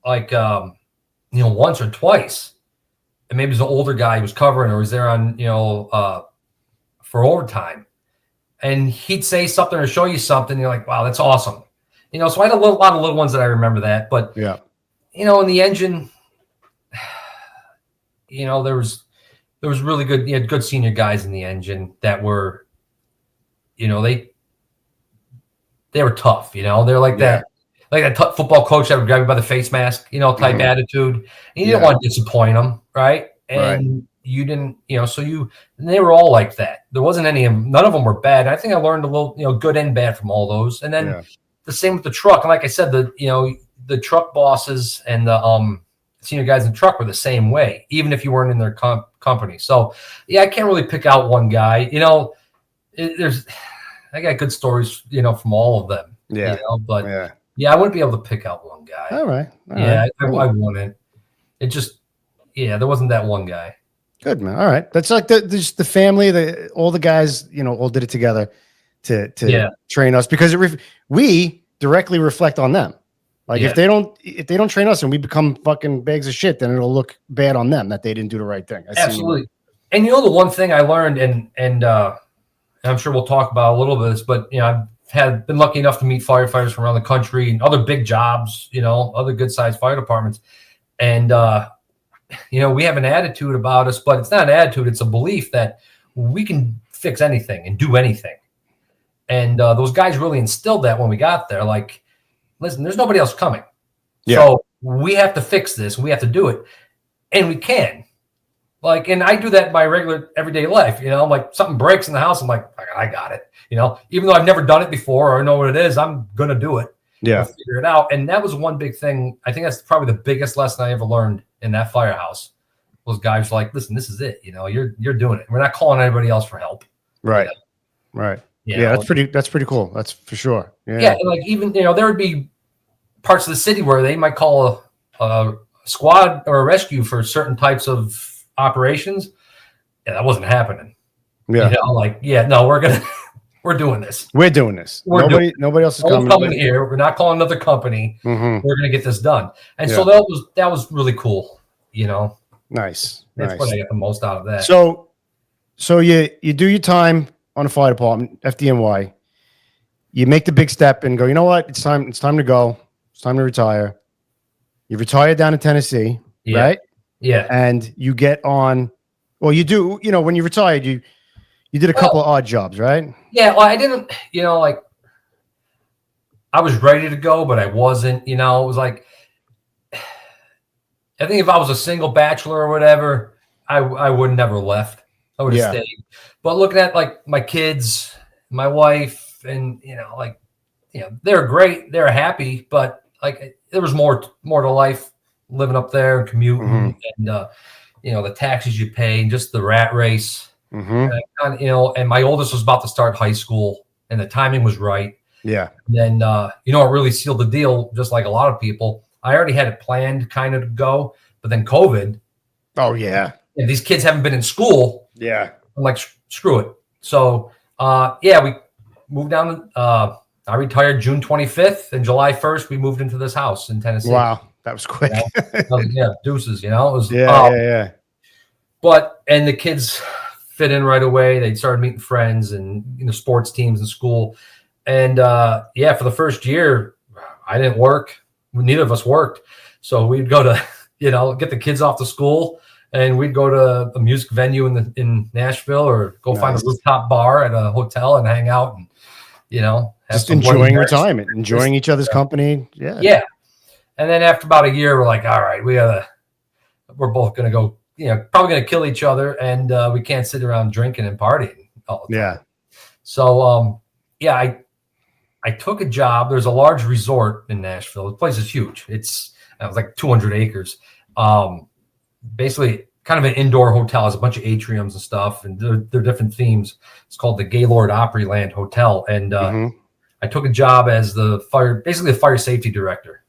like, you know, once or twice, and maybe it's an older guy who was covering or was there on, you know, for overtime, and he'd say something or show you something. And you're like, wow, that's awesome. You know, so I had a lot of little ones that I remember that, but yeah, you know, in the engine, you know, there was really good, you had good senior guys in the engine that were, you know, they were tough, you know, they're like that tough football coach that would grab you by the face mask, you know, type attitude. And you didn't want to disappoint them, right? And you didn't, you know, and they were all like that. There wasn't none of them were bad. I think I learned a little, you know, good and bad from all those. And then the same with the truck. And like I said, the truck bosses and the senior guys in the truck were the same way, even if you weren't in their company. So yeah, I can't really pick out one guy. You know, I got good stories, you know, from all of them. Yeah, you know, but I wouldn't be able to pick out one guy. All right. I wouldn't. It just, there wasn't that one guy. Good, man. All right. That's like the family, all the guys, you know, all did it together to train us, because we directly reflect on them. Like if they don't train us and we become fucking bags of shit, then it'll look bad on them that they didn't do the right thing. Absolutely. And you know, the one thing I learned, and I'm sure we'll talk about a little bit of this, but you know, I've been lucky enough to meet firefighters from around the country and other big jobs, you know, other good sized fire departments. And you know, we have an attitude about us, but it's not an attitude, it's a belief that we can fix anything and do anything. And those guys really instilled that when we got there. Like, listen, there's nobody else coming. Yeah. So we have to fix this. We have to do it. And we can. Like, and I do that in my regular everyday life. You know, like something breaks in the house, I'm like, I got it. You know, even though I've never done it before or I know what it is, I'm going to do it. Yeah. I'll figure it out. And that was one big thing. I think that's probably the biggest lesson I ever learned in that firehouse. Those guys were like, listen, this is it. You know, you're doing it. We're not calling anybody else for help. Right. You know? Right. Yeah, that's pretty cool. That's for sure. Yeah. And like, even, you know, there would be parts of the city where they might call a squad or a rescue for certain types of operations. yeah, that wasn't happening. Yeah. You know, like, yeah, no, we're doing this. We're doing this. Nobody else is coming here. We're not calling another company. Mm-hmm. We're going to get this done. And so that was really cool. You know, nice. That's what I get the most out of that. So you do your time on the fire department, FDNY. You make the big step and go, you know what? It's time to go. It's time to retire. You retire down in Tennessee, right? Yeah. And you get on, well, you do, you know, when you retired, you did a couple of odd jobs, right? Yeah. Well, I didn't, you know, like I was ready to go, but I wasn't, you know, it was like, I think if I was a single bachelor or whatever, I would never left. I would have stayed. But looking at like my kids, my wife, and you know, like, you know, they're great, they're happy, but like there was more to life living up there and commuting and you know, the taxes you pay and just the rat race. And, you know, and my oldest was about to start high school and the timing was right. Yeah. And then you know, it really sealed the deal, just like a lot of people. I already had it planned kind of to go, but then COVID. Oh yeah. And these kids haven't been in school. Yeah. I'm like, screw it. So yeah, we moved down. I retired June 25th, and July 1st, we moved into this house in Tennessee. Wow, that was quick. You know? Yeah, deuces, you know. It was, yeah. But and the kids fit in right away. They started meeting friends and, you know, sports teams in school. And yeah, for the first year, I didn't work. Neither of us worked. So we'd go to, you know, get the kids off to school, and we'd go to a music venue in Nashville, or go find a rooftop bar at a hotel and hang out and, you know, just enjoying retirement, enjoying each other's company. Yeah. Yeah. And then after about a year, we're like, all right, we're both going to go, you know, probably going to kill each other. And we can't sit around drinking and partying all the time. Yeah. So, yeah, I took a job. There's a large resort in Nashville. The place is huge. It was like 200 acres. Basically kind of an indoor hotel. Has a bunch of atriums and stuff, and they're different themes. It's called the Gaylord Opryland Hotel. And I took a job as basically the fire safety director.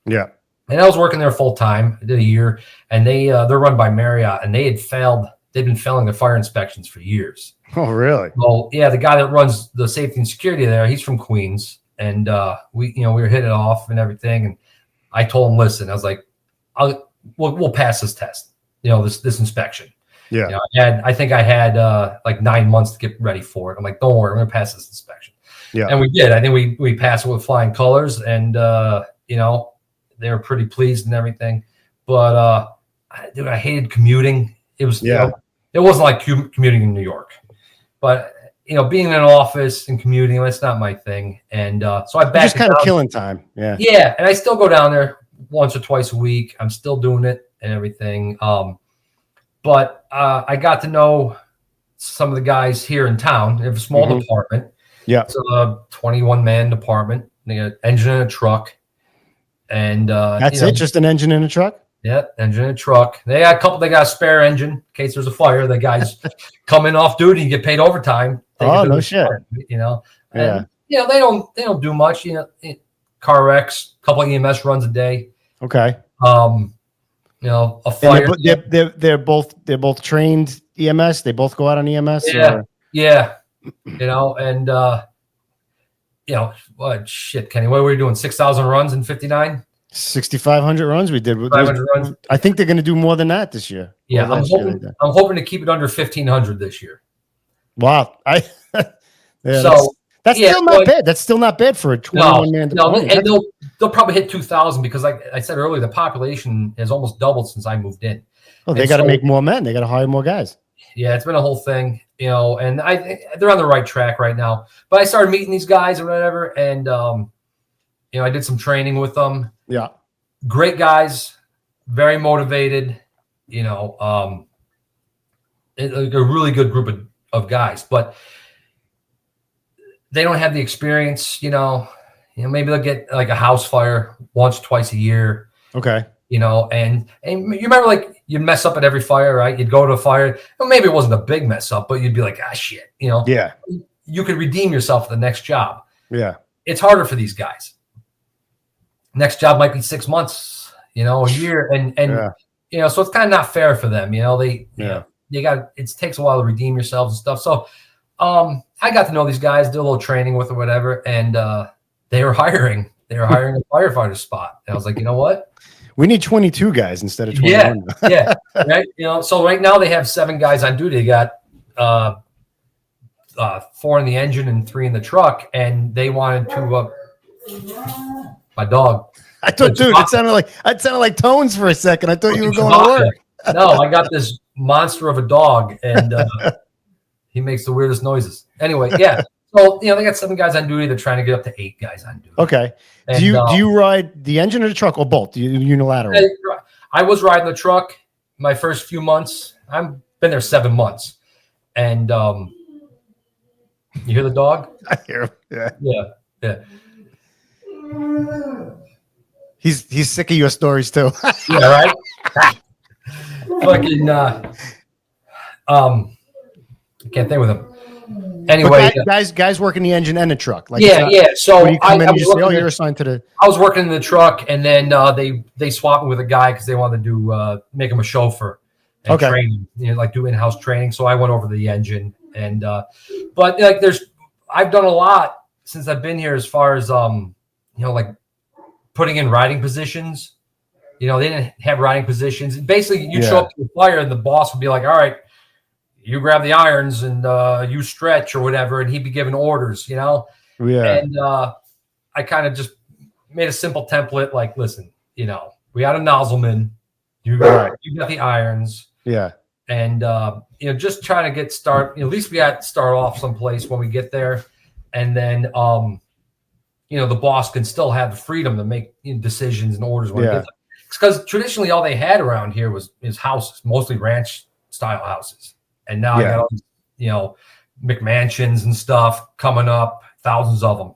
Yeah. And I was working there full time. I did a year, and they're run by Marriott, and they'd been failing their fire inspections for years. Oh, really? Well, yeah, the guy that runs the safety and security there, he's from Queens, and we were hitting it off and everything. And I told him, listen, I was like, we'll pass this test, you know, this inspection. Yeah. You know, I think I had like 9 months to get ready for it. I'm like, don't worry, we're gonna pass this inspection. Yeah. And we did. I think we passed it with flying colors, and you know, they were pretty pleased and everything. But dude, I hated commuting. It was you know, it wasn't like commuting in New York, but you know, being in an office and commuting, that's not my thing. And so I backed just kind of killing time. Yeah. Yeah, and I still go down there once or twice a week. I'm still doing it and everything. But I got to know some of the guys here in town. They have a small department. Yeah. It's a 21-man department. They got an engine and a truck. And that's it? Just an engine and a truck? Yeah, engine and a truck. They got a spare engine in case there's a fire. The guys come in off duty and get paid overtime. Oh, no shit. Fire, you know. And, you know, they don't do much, you know, car wrecks, a couple of EMS runs a day. Okay. You know, a fire. They're both trained EMS. They both go out on EMS. Yeah. Yeah. You know, and you know, what shit, Kenny? What were we doing? 6,000 runs in 59? 6,500 runs we did. 500 runs. I think they're going to do more than that this year. Yeah, I'm hoping to keep it under 1,500 this year. Wow. That's still not bad. That's still not bad for a 21-man department. And they'll probably hit 2,000 because, like I said earlier, the population has almost doubled since I moved in. Oh, they got to make more men. They got to hire more guys. Yeah, it's been a whole thing, you know, and they're on the right track right now. But I started meeting these guys or whatever, and you know, I did some training with them. Yeah, great guys, very motivated. You know, a really good group of guys, but they don't have the experience. You know, maybe they'll get like a house fire once, twice a year. Okay. You know, and you remember, like, you'd mess up at every fire, right? You'd go to a fire. Well, maybe it wasn't a big mess up, but you'd be like, shit, you know? Yeah. You could redeem yourself for the next job. Yeah. It's harder for these guys. Next job might be 6 months, you know, a year. And you know, so it's kind of not fair for them. You know, it takes a while to redeem yourselves and stuff. So I got to know these guys, did a little training with or whatever, and they were hiring a firefighter spot. And I was like, you know what? We need 22 guys instead of 21. Yeah, right. So right now they have 7 guys on duty. They got 4 in the engine and 3 in the truck, and they wanted to. My dog. I thought, dude, it sounded like tones for a second. I thought you were going to work. No, I got this monster of a dog, and he makes the weirdest noises. Anyway, yeah. So they got 7 guys on duty. They're trying to get up to 8 guys on duty. Okay. And, do you ride the engine or the truck or both? Unilateral. I was riding the truck my first few months. I've been there 7 months, and you hear the dog? I hear him. Yeah. He's sick of your stories too. Yeah, right. Fucking I can't think with him. Anyway, guys working the engine and the truck. Like yeah. So when you come in and you say, "Oh, you're assigned to the." I was working in the truck, and then they swapped me with a guy because they wanted to do make him a chauffeur and train him, like do in-house training. So I went over to the engine, and but like I've done a lot since I've been here as far as like putting in riding positions. They didn't have riding positions. Basically, you'd show up to the fire, and the boss would be like, "All right, you grab the irons and you stretch or whatever," and he'd be giving orders, Yeah. And I kind of just made a simple template, like, listen, we got a nozzleman, you got the irons, and just trying to get start. At least we got to start off someplace when we get there, and then the boss can still have the freedom to make decisions and orders when we get there. Because traditionally all they had around here was houses, mostly ranch style houses. And now I got all these, McMansions and stuff coming up, thousands of them.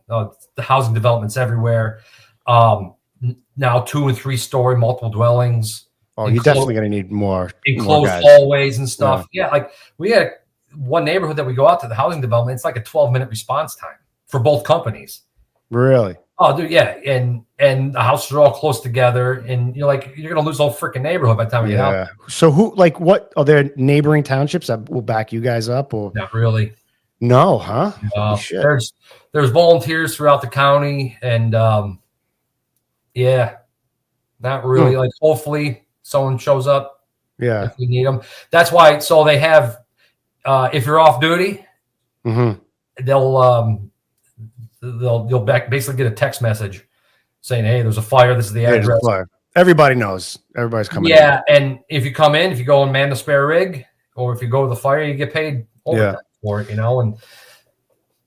The housing developments everywhere. Now 2- and 3-story multiple dwellings. Oh, you're definitely going to need more enclosed hallways and stuff. Yeah, like we had one neighborhood that we go out to the housing development. It's like a 12-minute response time for both companies. Really? Oh, dude, yeah, and the houses are all close together, and you're gonna lose the whole freaking neighborhood by the time you get out. So what are there neighboring townships that will back you guys up, or not really? No, huh? There's volunteers throughout the county, and not really. Like, hopefully someone shows up. Yeah, if you need them. That's why. So they have, if you're off duty, you'll basically get a text message saying, "Hey, there's a fire. This is the address." Everybody knows. Everybody's coming. Yeah, and if you come in, if you go and man the spare rig, or if you go to the fire, you get paid overtime for it.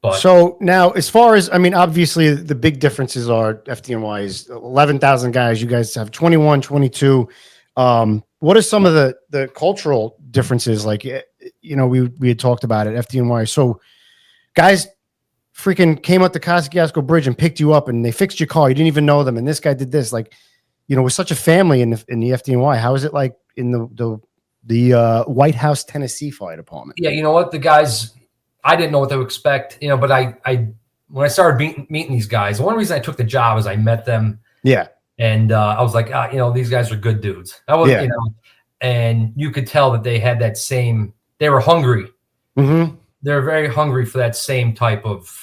But so now, as far as obviously the big differences are FDNY is 11,000 guys. You guys have 21, 22. What are some of the cultural differences? Like, we had talked about it. FDNY. So, guys freaking came up the Kosciuszko Bridge and picked you up, and they fixed your car. You didn't even know them, and this guy did this. Like, we're such a family in the FDNY. How is it like in the Whitehouse Tennessee Fire Department? Yeah, you know what, the guys, I didn't know what to expect. But I when I started meeting these guys, one reason I took the job is I met them. Yeah, and I was like, these guys are good dudes. I was, and you could tell that they had that same. They were hungry. Mm-hmm. They're very hungry for that same type of,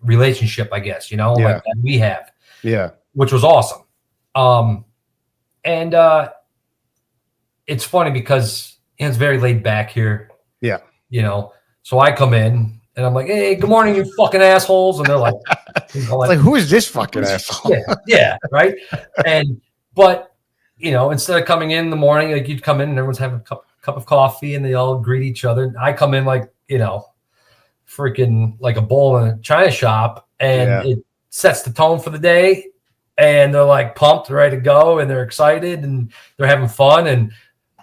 relationship, I guess, like that we have. Yeah. Which was awesome. And it's funny because it's very laid back here. Yeah. So I come in and I'm like, "Hey, good morning, you fucking assholes." And they're like, like, who is this fucking asshole? Yeah. Right. But instead of coming in the morning, like, you'd come in and everyone's having a cup of coffee and they all greet each other. I come in like, freaking like a bowl in a china shop, and it sets the tone for the day, and they're like pumped, ready to go, and they're excited and they're having fun, and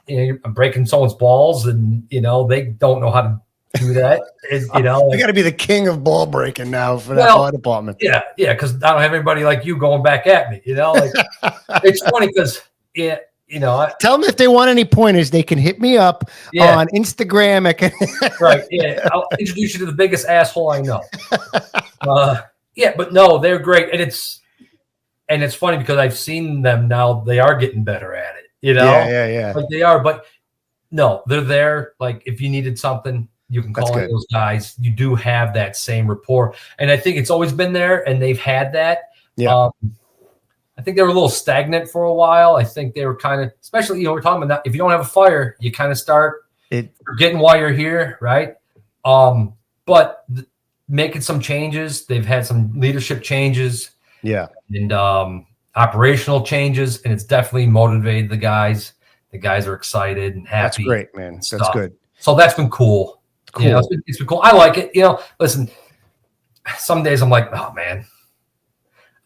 I'm breaking someone's balls, and they don't know how to do that. You got to be the king of ball breaking now for that fire department. Yeah, because I don't have anybody like you going back at me. Like, it's funny because tell them if they want any pointers, they can hit me up on Instagram. Right. Yeah. I'll introduce you to the biggest asshole I know. But no, they're great. And it's funny because I've seen them now. They are getting better at it, Yeah. Like they are. But No, they're there. Like if you needed something, you can call in those guys. You do have that same rapport. And I think it's always been there and they've had that. Yeah. I think they were a little stagnant for a while. I think they were kind of, especially, we're talking about that. If you don't have a fire, you kind of start forgetting why you're here, right? But making some changes. They've had some leadership changes. Yeah. And operational changes. And it's definitely motivated the guys. The guys are excited and happy. That's great, man. That's good. So that's been cool. Cool. You know, it's been cool. I like it. Listen, some days I'm like, oh, man.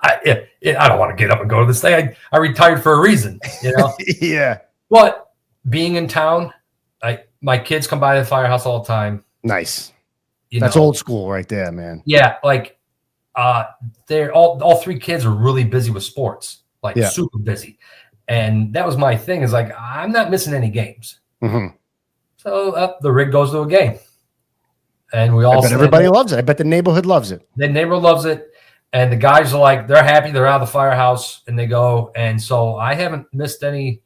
I don't want to get up and go to this thing. I retired for a reason, Yeah. But being in town, my kids come by the firehouse all the time. Nice. That's old school right there, man. Yeah, like they're all three kids are really busy with sports, like super busy, and that was my thing. Is like I'm not missing any games. Mm-hmm. So the rig goes to a game, and we all. I bet everybody loves it. I bet the neighborhood loves it. The neighborhood loves it. And the guys are like, they're happy. They're out of the firehouse and they go. And so I haven't missed any,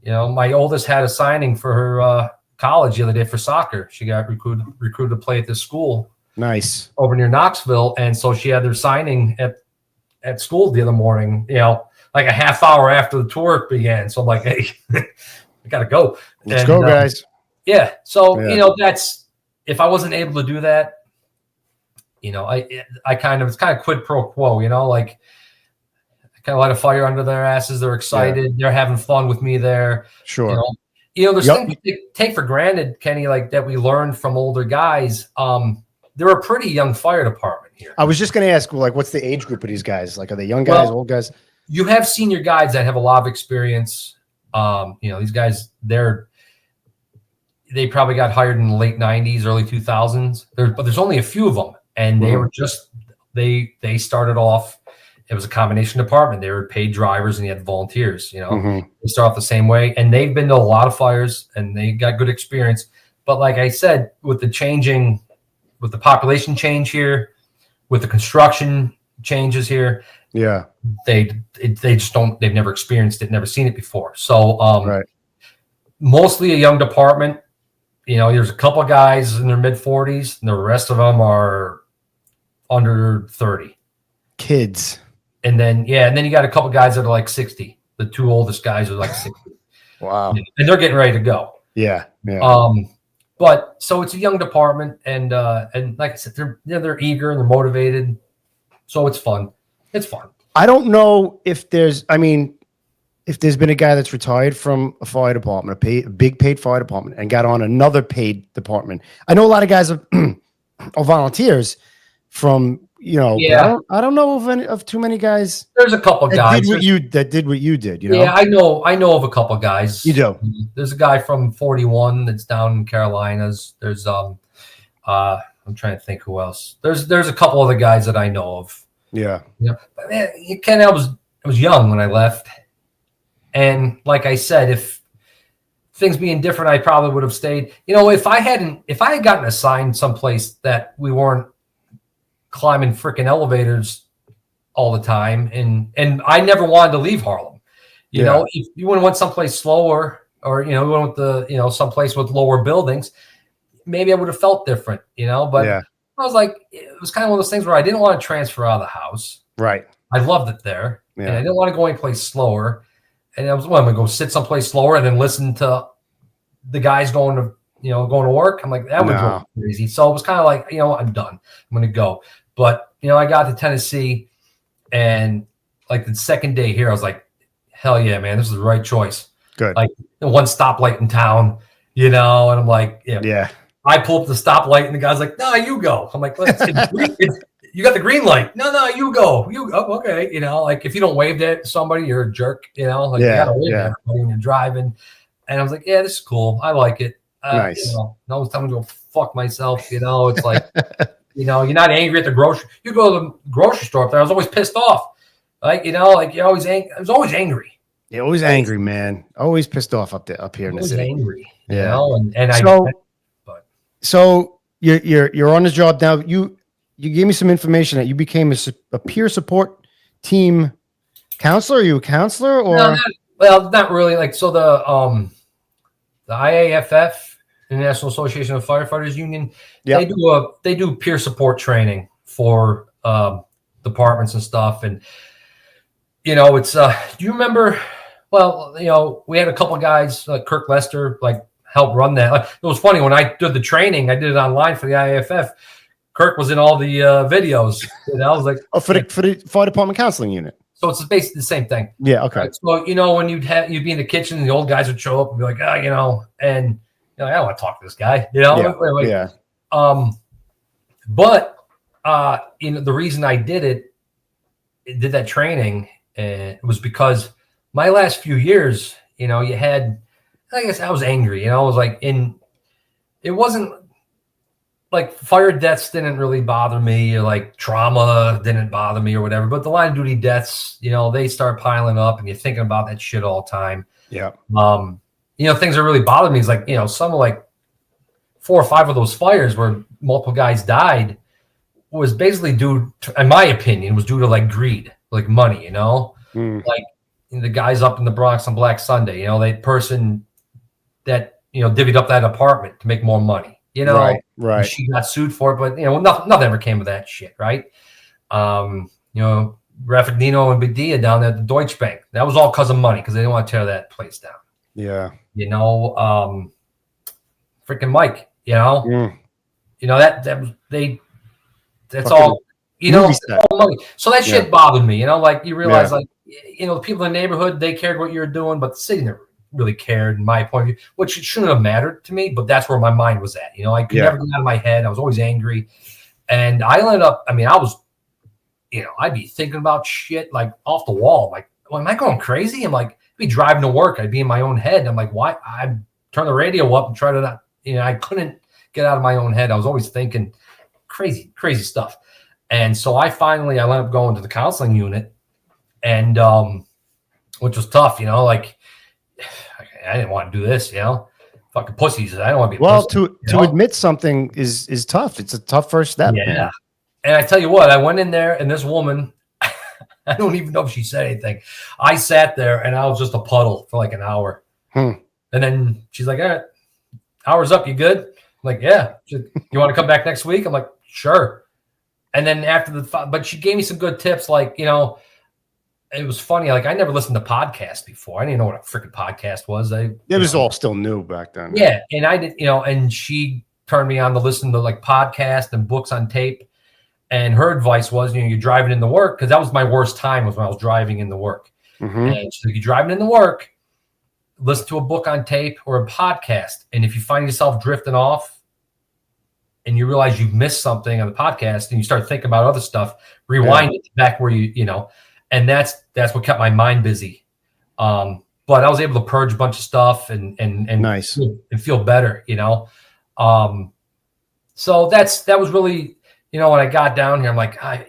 my oldest had a signing for her college the other day for soccer. She got recruited to play at this school. Nice. Over near Knoxville. And so she had their signing at school the other morning, like a half hour after the tour began. So I'm like, hey, I got to go. Let's go, guys. Yeah. So, that's, if I wasn't able to do that, I kind of, it's kind of quid pro quo, like I kind of light a fire under their asses. They're excited. Yeah. They're having fun with me there. Sure. There's things we take for granted, Kenny, like that we learned from older guys. They're a pretty young fire department here. I was just going to ask, like, what's the age group of these guys? Like, are they young guys, old guys? You have senior guys that have a lot of experience. These guys, they probably got hired in the late 90s, early 2000s. But there's only a few of them. And they were just they started off. It was a combination department. They were paid drivers and you had volunteers. They start off the same way, and they've been to a lot of fires and they got good experience. But like I said, with the population change here, with the construction changes here, they just don't. They've never experienced it, never seen it before. So mostly a young department. There's a couple of guys in their mid 40s, and the rest of them are under 30 kids. And then you got a couple guys that are like 60. The two oldest guys are like 60. Wow. And they're getting ready to go. Yeah. But so it's a young department, and like I said, they're eager and they're motivated. So it's fun. It's fun. I don't know if there's been a guy that's retired from a fire department, a big paid fire department, and got on another paid department. I know a lot of guys are volunteers from, I don't know of too many guys. There's a couple guys that did what you did. Yeah, I know of a couple guys. You do. There's a guy from 41 that's down in Carolinas. There's I'm trying to think who else. There's a couple other guys that I know of. Yeah. But man, Ken, I was young when I left. And like I said, if things being different, I probably would have stayed. If I had gotten assigned someplace that we weren't climbing freaking elevators all the time, and I never wanted to leave Harlem. If you would have went someplace slower, or we went with someplace with lower buildings, maybe I would have felt different. But I was like, it was kind of one of those things where I didn't want to transfer out of the house. Right. I loved it there, and I didn't want to go anyplace slower. And I was, I'm going to go sit someplace slower and then listen to the guys going to work. I'm like, that would be crazy. So it was kind of like, I'm done. I'm going to go. But, I got to Tennessee, and like the second day here, I was like, hell yeah, man, this is the right choice. Good. Like one stoplight in town, and I'm like, I pull up the stoplight and the guy's like, no, you go. I'm like, you got the green light. No, you go. Okay. Like if you don't wave at somebody, you're a jerk. You gotta wave at everybody when you're driving. And I was like, yeah, this is cool. I like it. Nice. No one's telling me to go fuck myself. It's like, you're not angry at the grocery. You go to the grocery store up there. I was always pissed off. Like, you're always angry. I was always angry. You're always angry, man. Always pissed off up here in the city. Angry. So you're on the job now. You gave me some information that you became a peer support team counselor. Are you a counselor or? No, not really. Like, so the the IAFF, the National Association of Firefighters Union. Yep. They do peer support training for departments and stuff. And it's do you remember? Well, we had a couple of guys like Kirk Lester help run that. It was funny when I did the training. I did it online for the IAFF. Kirk was in all the videos. I was like, for the fire department counseling unit. So it's basically the same thing. Yeah. Okay. Right? So when you'd be in the kitchen, and the old guys would show up and be like, and I don't want to talk to this guy. Yeah. But the reason I did that training, was because my last few years, you had, I guess I was angry. I was like, it wasn't like fire deaths didn't really bother me, or like trauma didn't bother me or whatever. But the line of duty deaths, they start piling up, and you're thinking about that shit all the time. Yeah. Things that really bothered me is like, some of like 4 or 5 of those fires where multiple guys died was basically due to, in my opinion, was due to like greed, like money, like the guys up in the Bronx on Black Sunday, that person that, divvied up that apartment to make more money, Right. She got sued for it, but nothing ever came of that shit. Right. Raffadino and Bedia down there at the Deutsche Bank, that was all because of money, because they didn't want to tear that place down. Yeah. Freaking Mike, that's Fucking all, it's all money. So that shit bothered me, you realize the people in the neighborhood, they cared what you were doing, but the city never really cared, in my point of view, which shouldn't have mattered to me, but that's where my mind was at. I could never get out of my head. I was always angry. And I ended up, I was, I'd be thinking about shit like off the wall. Like, am I going crazy? I'm like, I'd be driving to work. I'd be in my own head. I'm like, why? I'd turn the radio up and try to not, I couldn't get out of my own head. I was always thinking crazy stuff. And so I ended up going to the counseling unit, and which was tough, like I didn't want to do this, fucking pussies. I don't want to be a pussy, to admit something is tough. It's a tough first step. Yeah. Man. And I tell you what, I went in there, and this woman, I don't even know if she said anything. I sat there and I was just a puddle for like an hour. And then she's like, all right, hour's up. You good? I'm like, yeah. You want to come back next week? I'm like, sure. And then but she gave me some good tips. Like, it was funny. Like, I never listened to podcasts before. I didn't know what a freaking podcast was. It was all still new back then. Yeah. And I did, and she turned me on to listen to like podcasts and books on tape. And her advice was, you're driving into work, because that was my worst time, was when I was driving into work. And so you're driving into work, listen to a book on tape or a podcast. And if you find yourself drifting off and you realize you've missed something on the podcast and you start thinking about other stuff, rewind it back where and that's what kept my mind busy. But I was able to purge a bunch of stuff and nice and feel better, So that was really, when I got down here, I'm like, I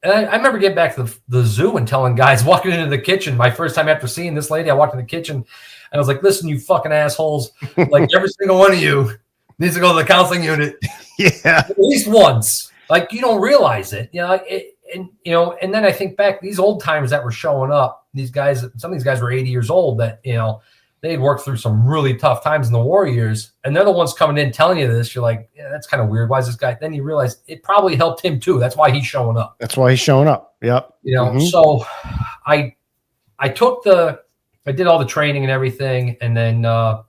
remember getting back to the zoo and telling guys, walking into the kitchen, my first time after seeing this lady, I walked in the kitchen and I was like, listen, you fucking assholes, like every single one of you needs to go to the counseling unit. Yeah. At least once. Like, you don't realize it, and then I think back, these old timers that were showing up, these guys, some of these guys were 80 years old that, they'd worked through some really tough times in the war years, and they're the ones coming in telling you this. You're like, yeah, that's kind of weird. Why is this guy? Then you realize it probably helped him too. That's why he's showing up. Yep. So I did all the training and everything. And then, I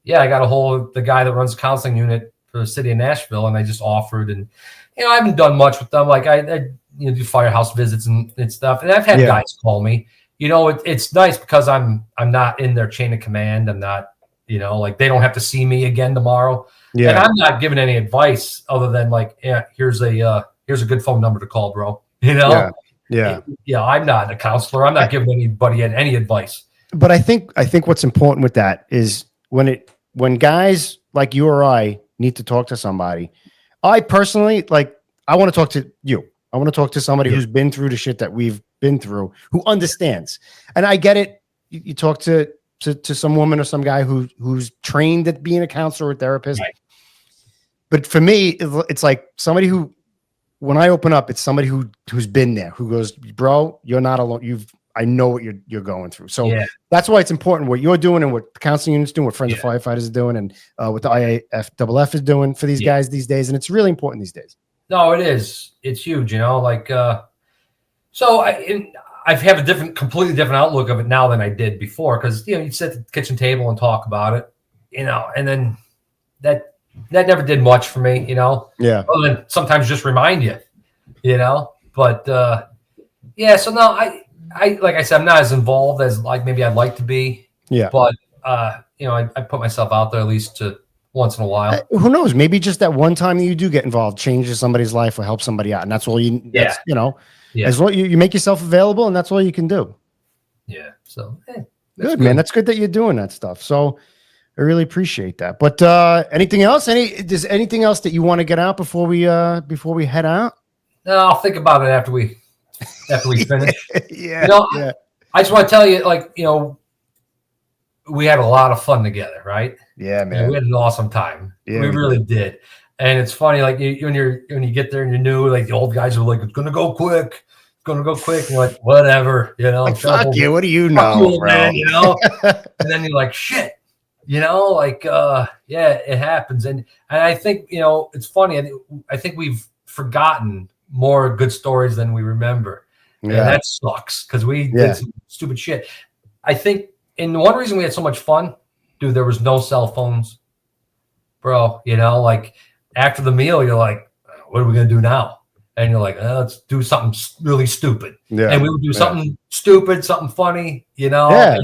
got a hold of the guy that runs the counseling unit for the city of Nashville, and I just offered, and, I haven't done much with them. Like I do firehouse visits and stuff. And I've had guys call me. It's nice because I'm not in their chain of command. I'm not, like they don't have to see me again tomorrow. Yeah. And I'm not giving any advice other than like, here's a good phone number to call, bro. Yeah. I'm not a counselor. I'm not giving anybody any advice. But I think what's important with that is when guys like you or I need to talk to somebody, I personally, I want to talk to you. I want to talk to somebody who's been through the shit that we've been through, who understands. And I get it. You talk to some woman or some guy who's trained at being a counselor or therapist. Right. But for me, it's like somebody who, when I open up, it's somebody who's been there, who goes, bro, you're not alone. I know what you're going through. So Yeah. that's why it's important what you're doing and what the counseling unit's doing, what Friends of Firefighters are doing, and what the IAFF is doing for these guys these days. And it's really important these days. No, it is. It's huge, you know, like, so I have a completely different outlook of it now than I did before. Cause you know, you'd sit at the kitchen table and talk about it, you know, and then that never did much for me, you know? Yeah. Other than sometimes just remind you, you know, but, yeah, so no, I like I said, I'm not as involved as like maybe I'd like to be. Yeah. But you know, I put myself out there at least to once in a while. Who knows? Maybe just that one time that you do get involved changes somebody's life or helps somebody out, and that's all you. That's, you know, as well you make yourself available, and that's all you can do. Yeah. So good, man. That's good that you're doing that stuff. So I really appreciate that. But anything else? Is anything else that you want to get out before we head out? No, I'll think about it after we finish. Yeah. You know, I just want to tell you, like, you know, we had a lot of fun together, right? Yeah, man. And we had an awesome time. Yeah, we really did. And it's funny, like when you get there and you're new, like the old guys are like, it's gonna go quick. It's gonna go quick. And you're like, whatever, you know. Like, fuck you. What do you know, you, bro? Man, you know? And then you're like, shit. You know, like yeah, it happens. And I think, you know, it's funny. I think we've forgotten more good stories than we remember. Yeah. And that sucks because we did some stupid shit. I think, and one reason we had so much fun, dude, there was no cell phones, bro. You know, like after the meal, you're like, what are we going to do now? And you're like, let's do something really stupid. Yeah. And we would do something stupid, something funny, you know? Yeah.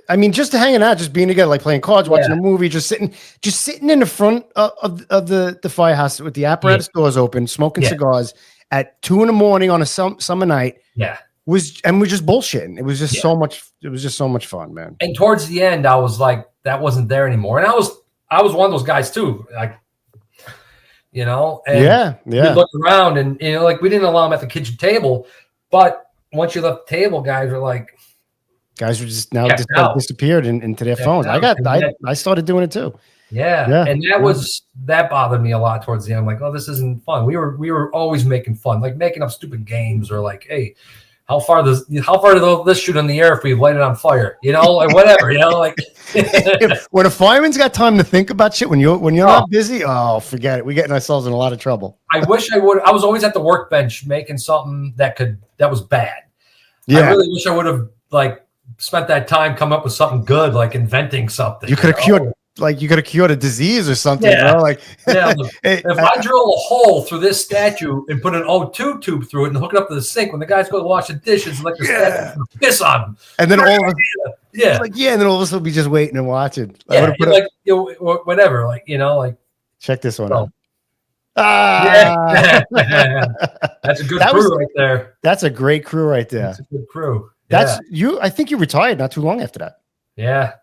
I mean, just hanging out, just being together, like playing cards, watching a movie, just sitting in the front of the firehouse with the apparatus doors open, smoking cigars at 2 a.m. on a summer night. Yeah. We're just bullshitting. It was just so much. It was just so much fun, man. And towards the end, I was like, that wasn't there anymore. And I was one of those guys too. Like, you know, and we looked around and, you know, like we didn't allow them at the kitchen table, but once you left the table, guys were just disappeared into their phones. I started doing it too. Yeah. And that bothered me a lot towards the end. I'm like, oh, this isn't fun. We were always making fun, like making up stupid games or like, hey, how far does this shoot in the air if we light it on fire? You know, like whatever, you know, like when a fireman's got time to think about shit, when you're not busy, oh, forget it. We're getting ourselves in a lot of trouble. I wish I would. I was always at the workbench making something that was bad. Yeah. I really wish I would have like spent that time coming up with something good, like inventing something. You could have cured. Like you could have cured a disease or something, bro. Like, if I drill a hole through this statue and put an O2 tube through it and hook it up to the sink, when the guys go to wash the dishes, like the statue piss on them, and then all of us, and then all of us will be just waiting and watching. Like you know, whatever, like you know, like check this one out. That's a good crew right there. That's a great crew right there. That's a good crew. That's you. I think you retired not too long after that. Yeah.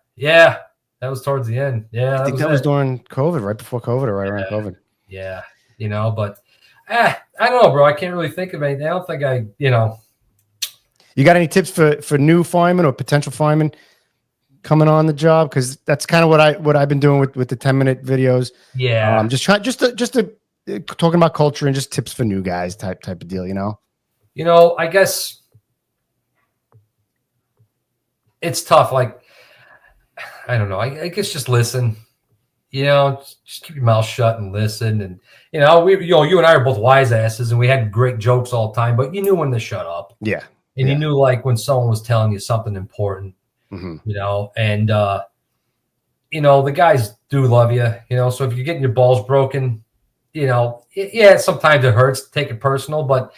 That was towards the end. Yeah. I think that was during COVID, right before COVID or right around COVID. Yeah. You know, but I don't know, bro. I can't really think of anything. I don't think you know. You got any tips for new firemen or potential firemen coming on the job? Because that's kind of what I've been doing with the 10-minute videos. Yeah. Just to talking about culture and just tips for new guys type of deal, you know? You know, I guess it's tough. Like, I don't know. I guess just listen. You know, just keep your mouth shut and listen. And you know, you and I are both wise asses, and we had great jokes all the time. But you knew when to shut up. Yeah. And you knew like when someone was telling you something important. You know, and you know the guys do love you. You know, so if you're getting your balls broken, you know, sometimes it hurts. Take it personal, but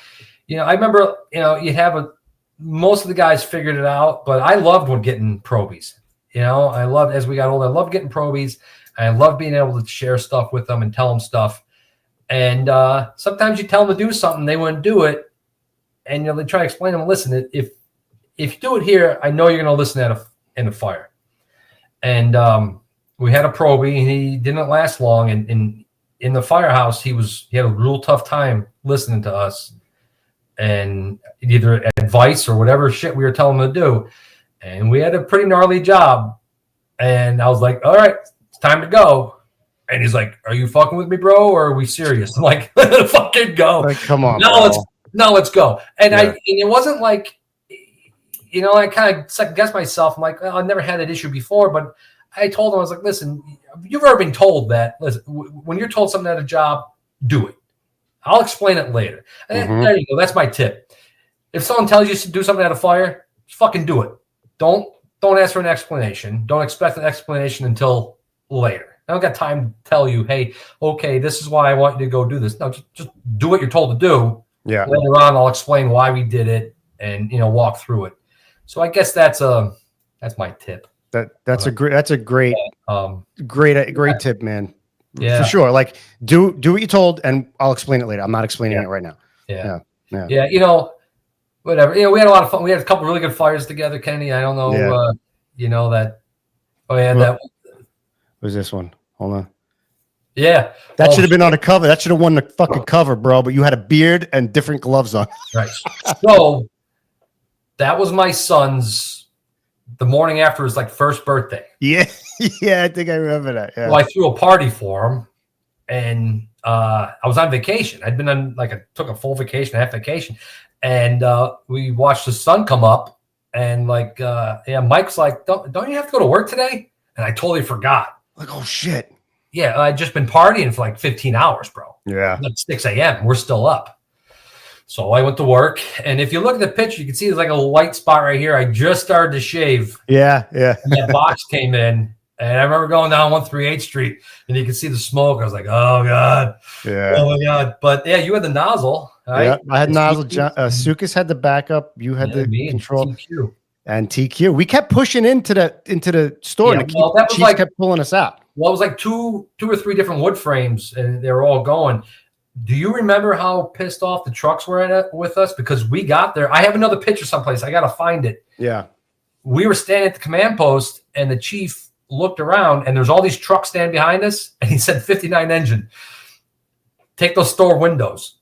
you know, I remember, you know, most of the guys figured it out. But I loved when getting probies. You know, as we got older, I loved getting probies. I loved being able to share stuff with them and tell them stuff. And sometimes you tell them to do something, they wouldn't do it. And, you know, they try to explain to them, listen, if you do it here, I know you're going to listen in the fire. And we had a probie, and he didn't last long. And in the firehouse, he had a real tough time listening to us and either advice or whatever shit we were telling him to do. And we had a pretty gnarly job. And I was like, all right, it's time to go. And he's like, are you fucking with me, bro? Or are we serious? I'm like, fucking go. Like, come on. Let's go. And and it wasn't like, I kind of second guessed myself. I'm like, well, I've never had that issue before, but I told him, I was like, listen, you've ever been told that, listen, when you're told something at a job, do it. I'll explain it later. And there you go. That's my tip. If someone tells you to do something at a fire, just fucking do it. Don't ask for an explanation. Don't expect an explanation until later. I don't got time to tell you, hey, okay, this is why I want you to go do this. No, just do what you're told to do. Yeah. Later on, I'll explain why we did it and walk through it. So I guess that's my tip. That's a great tip, man. Yeah, for sure. Like do what you're told, and I'll explain it later. I'm not explaining it right now. Yeah. Whatever. We had a lot of fun. We had a couple really good fires together, Kenny. I don't know. That. Oh yeah, that was this one. Hold on. Yeah, that should have been on the cover. That should have won the fucking cover, bro. But you had a beard and different gloves on. Right. So that was my son's. The morning after his first birthday. Yeah, yeah, I think I remember that. Yeah. Well, I threw a party for him, and I was on vacation. I'd been on took a full vacation, half vacation, and we watched the sun come up. And Mike's like, "Don't you have to go to work today?" And I totally forgot. Like, oh shit. Yeah, I'd just been partying for 15 hours, bro. Yeah. It's 6 a.m. We're still up. So I went to work, and if you look at the picture, you can see there's a white spot right here. I just started to shave. Yeah. And that box came in, and I remember going down 138th Street, and you could see the smoke. I was like, oh, God. Yeah. Oh, my God. But, yeah, you had the nozzle, right? Yeah, I had nozzle. Sukas had the backup. You had the control. TQ. And TQ. We kept pushing into the store, and the Chiefs kept pulling us out. Well, it was two or three different wood frames, and they were all going. Do you remember how pissed off the trucks were with us? Because we got there. I have another picture someplace. I got to find it. Yeah. We were standing at the command post, and the chief looked around, and there's all these trucks standing behind us, and he said, 59 engine. Take those store windows.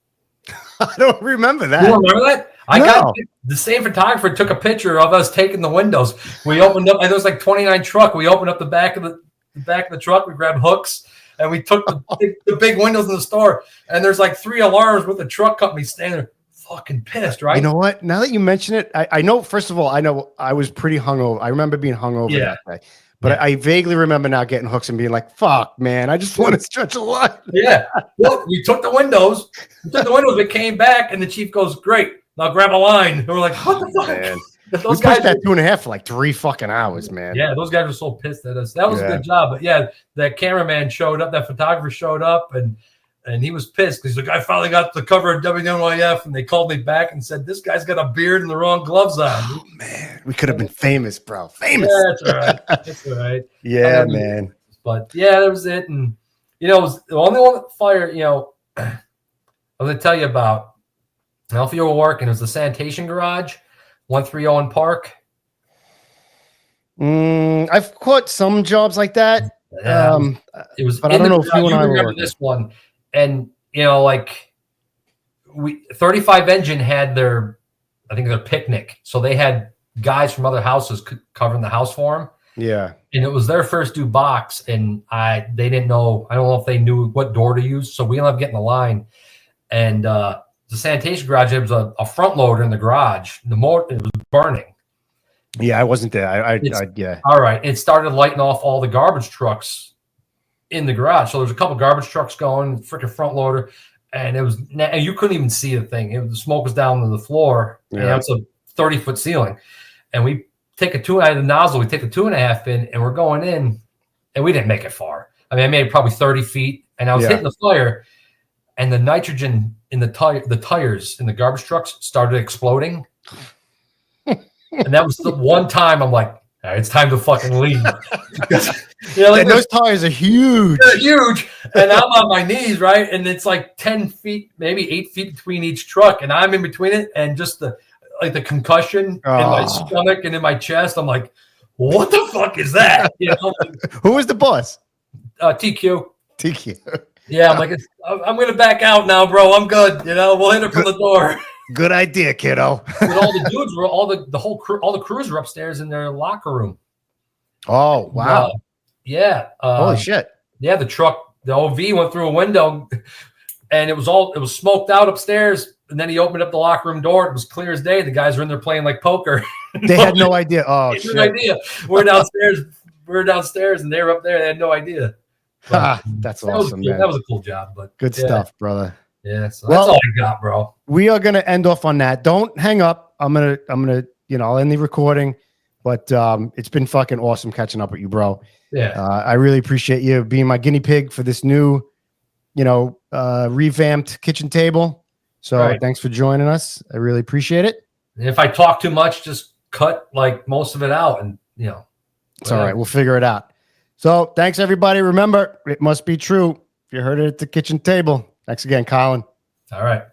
I don't remember that. You don't remember that? I got the same photographer took a picture of us taking the windows. We opened up, and there was 29 truck. We opened up the back of the truck. We grabbed hooks. And we took the big windows in the store, and there's 3 alarms with the truck company standing there fucking pissed, right? You know what? Now that you mention it, I know, first of all, I know I was pretty hungover. I remember being hungover that day. But I vaguely remember now getting hooks and being like, fuck, man, I just want to stretch a line. Yeah. Well, we took the windows. We came back, and the chief goes, great, now grab a line. And we're like, what the fuck? Man. Those guys that 2.5 for 3 fucking hours, man. Yeah, those guys were so pissed at us. That was a good job. But yeah, that cameraman showed up, that photographer showed up, and he was pissed because he's like, I finally got the cover of WNYF, and they called me back and said, this guy's got a beard and the wrong gloves on. Oh, man. We could have been famous, bro. Famous. Yeah, that's all right. That's all right. Yeah, man. But yeah, that was it. And it was the only one fire, I was going to tell you about. I don't know if you were working, it was the sanitation garage. 130 Park. I've caught some jobs like that. It was, but I don't know if you and I remember this one. And 35 engine had their picnic. So they had guys from other houses covering the house for them. Yeah. And it was their first due box, and they didn't know. I don't know if they knew what door to use. So we ended up getting the line, and the sanitation garage, there was a front loader in the garage. The motor, it was burning. Yeah, I wasn't there. Yeah. All right. It started lighting off all the garbage trucks in the garage. So there's a couple garbage trucks going, freaking front loader, and you couldn't even see the thing. The smoke was down to the floor. Yeah. And it's a 30-foot ceiling. And we take out of the nozzle, we take the 2.5 in, and we're going in, and we didn't make it far. I mean, I made it probably 30 feet, and I was hitting the fire, and the nitrogen in the tires in the garbage trucks started exploding. And that was the one time I'm like, all right, it's time to fucking leave. And those tires are huge. They're huge. And I'm on my knees, right? And it's 10 feet, maybe 8 feet between each truck. And I'm in between it. And just the concussion in my stomach and in my chest. I'm like, what the fuck is that? Who was the boss? TQ. Yeah, I'm like, I'm going to back out now, bro. I'm good. We'll hit it from the door. Good idea, kiddo. But all the dudes were the whole crew, all the crews were upstairs in their locker room. Oh, wow. Yeah. Holy shit. Yeah, the OV went through a window, and it was smoked out upstairs. And then he opened up the locker room door. It was clear as day. The guys were in there playing like poker. They had no idea. Oh, shit. No idea. We're downstairs. We're downstairs, and they were up there. They had no idea. But, that's awesome, man. That was a cool job. But good stuff, brother. Yeah. So that's all I got, bro. We are gonna end off on that. Don't hang up. I'm gonna, I'll end the recording. But it's been fucking awesome catching up with you, bro. Yeah. I really appreciate you being my guinea pig for this new, revamped kitchen table. So thanks for joining us. I really appreciate it. And if I talk too much, just cut like most of it out, and it's all right. We'll figure it out. So thanks, everybody. Remember, it must be true. If you heard it at the kitchen table. Thanks again, Colin. All right.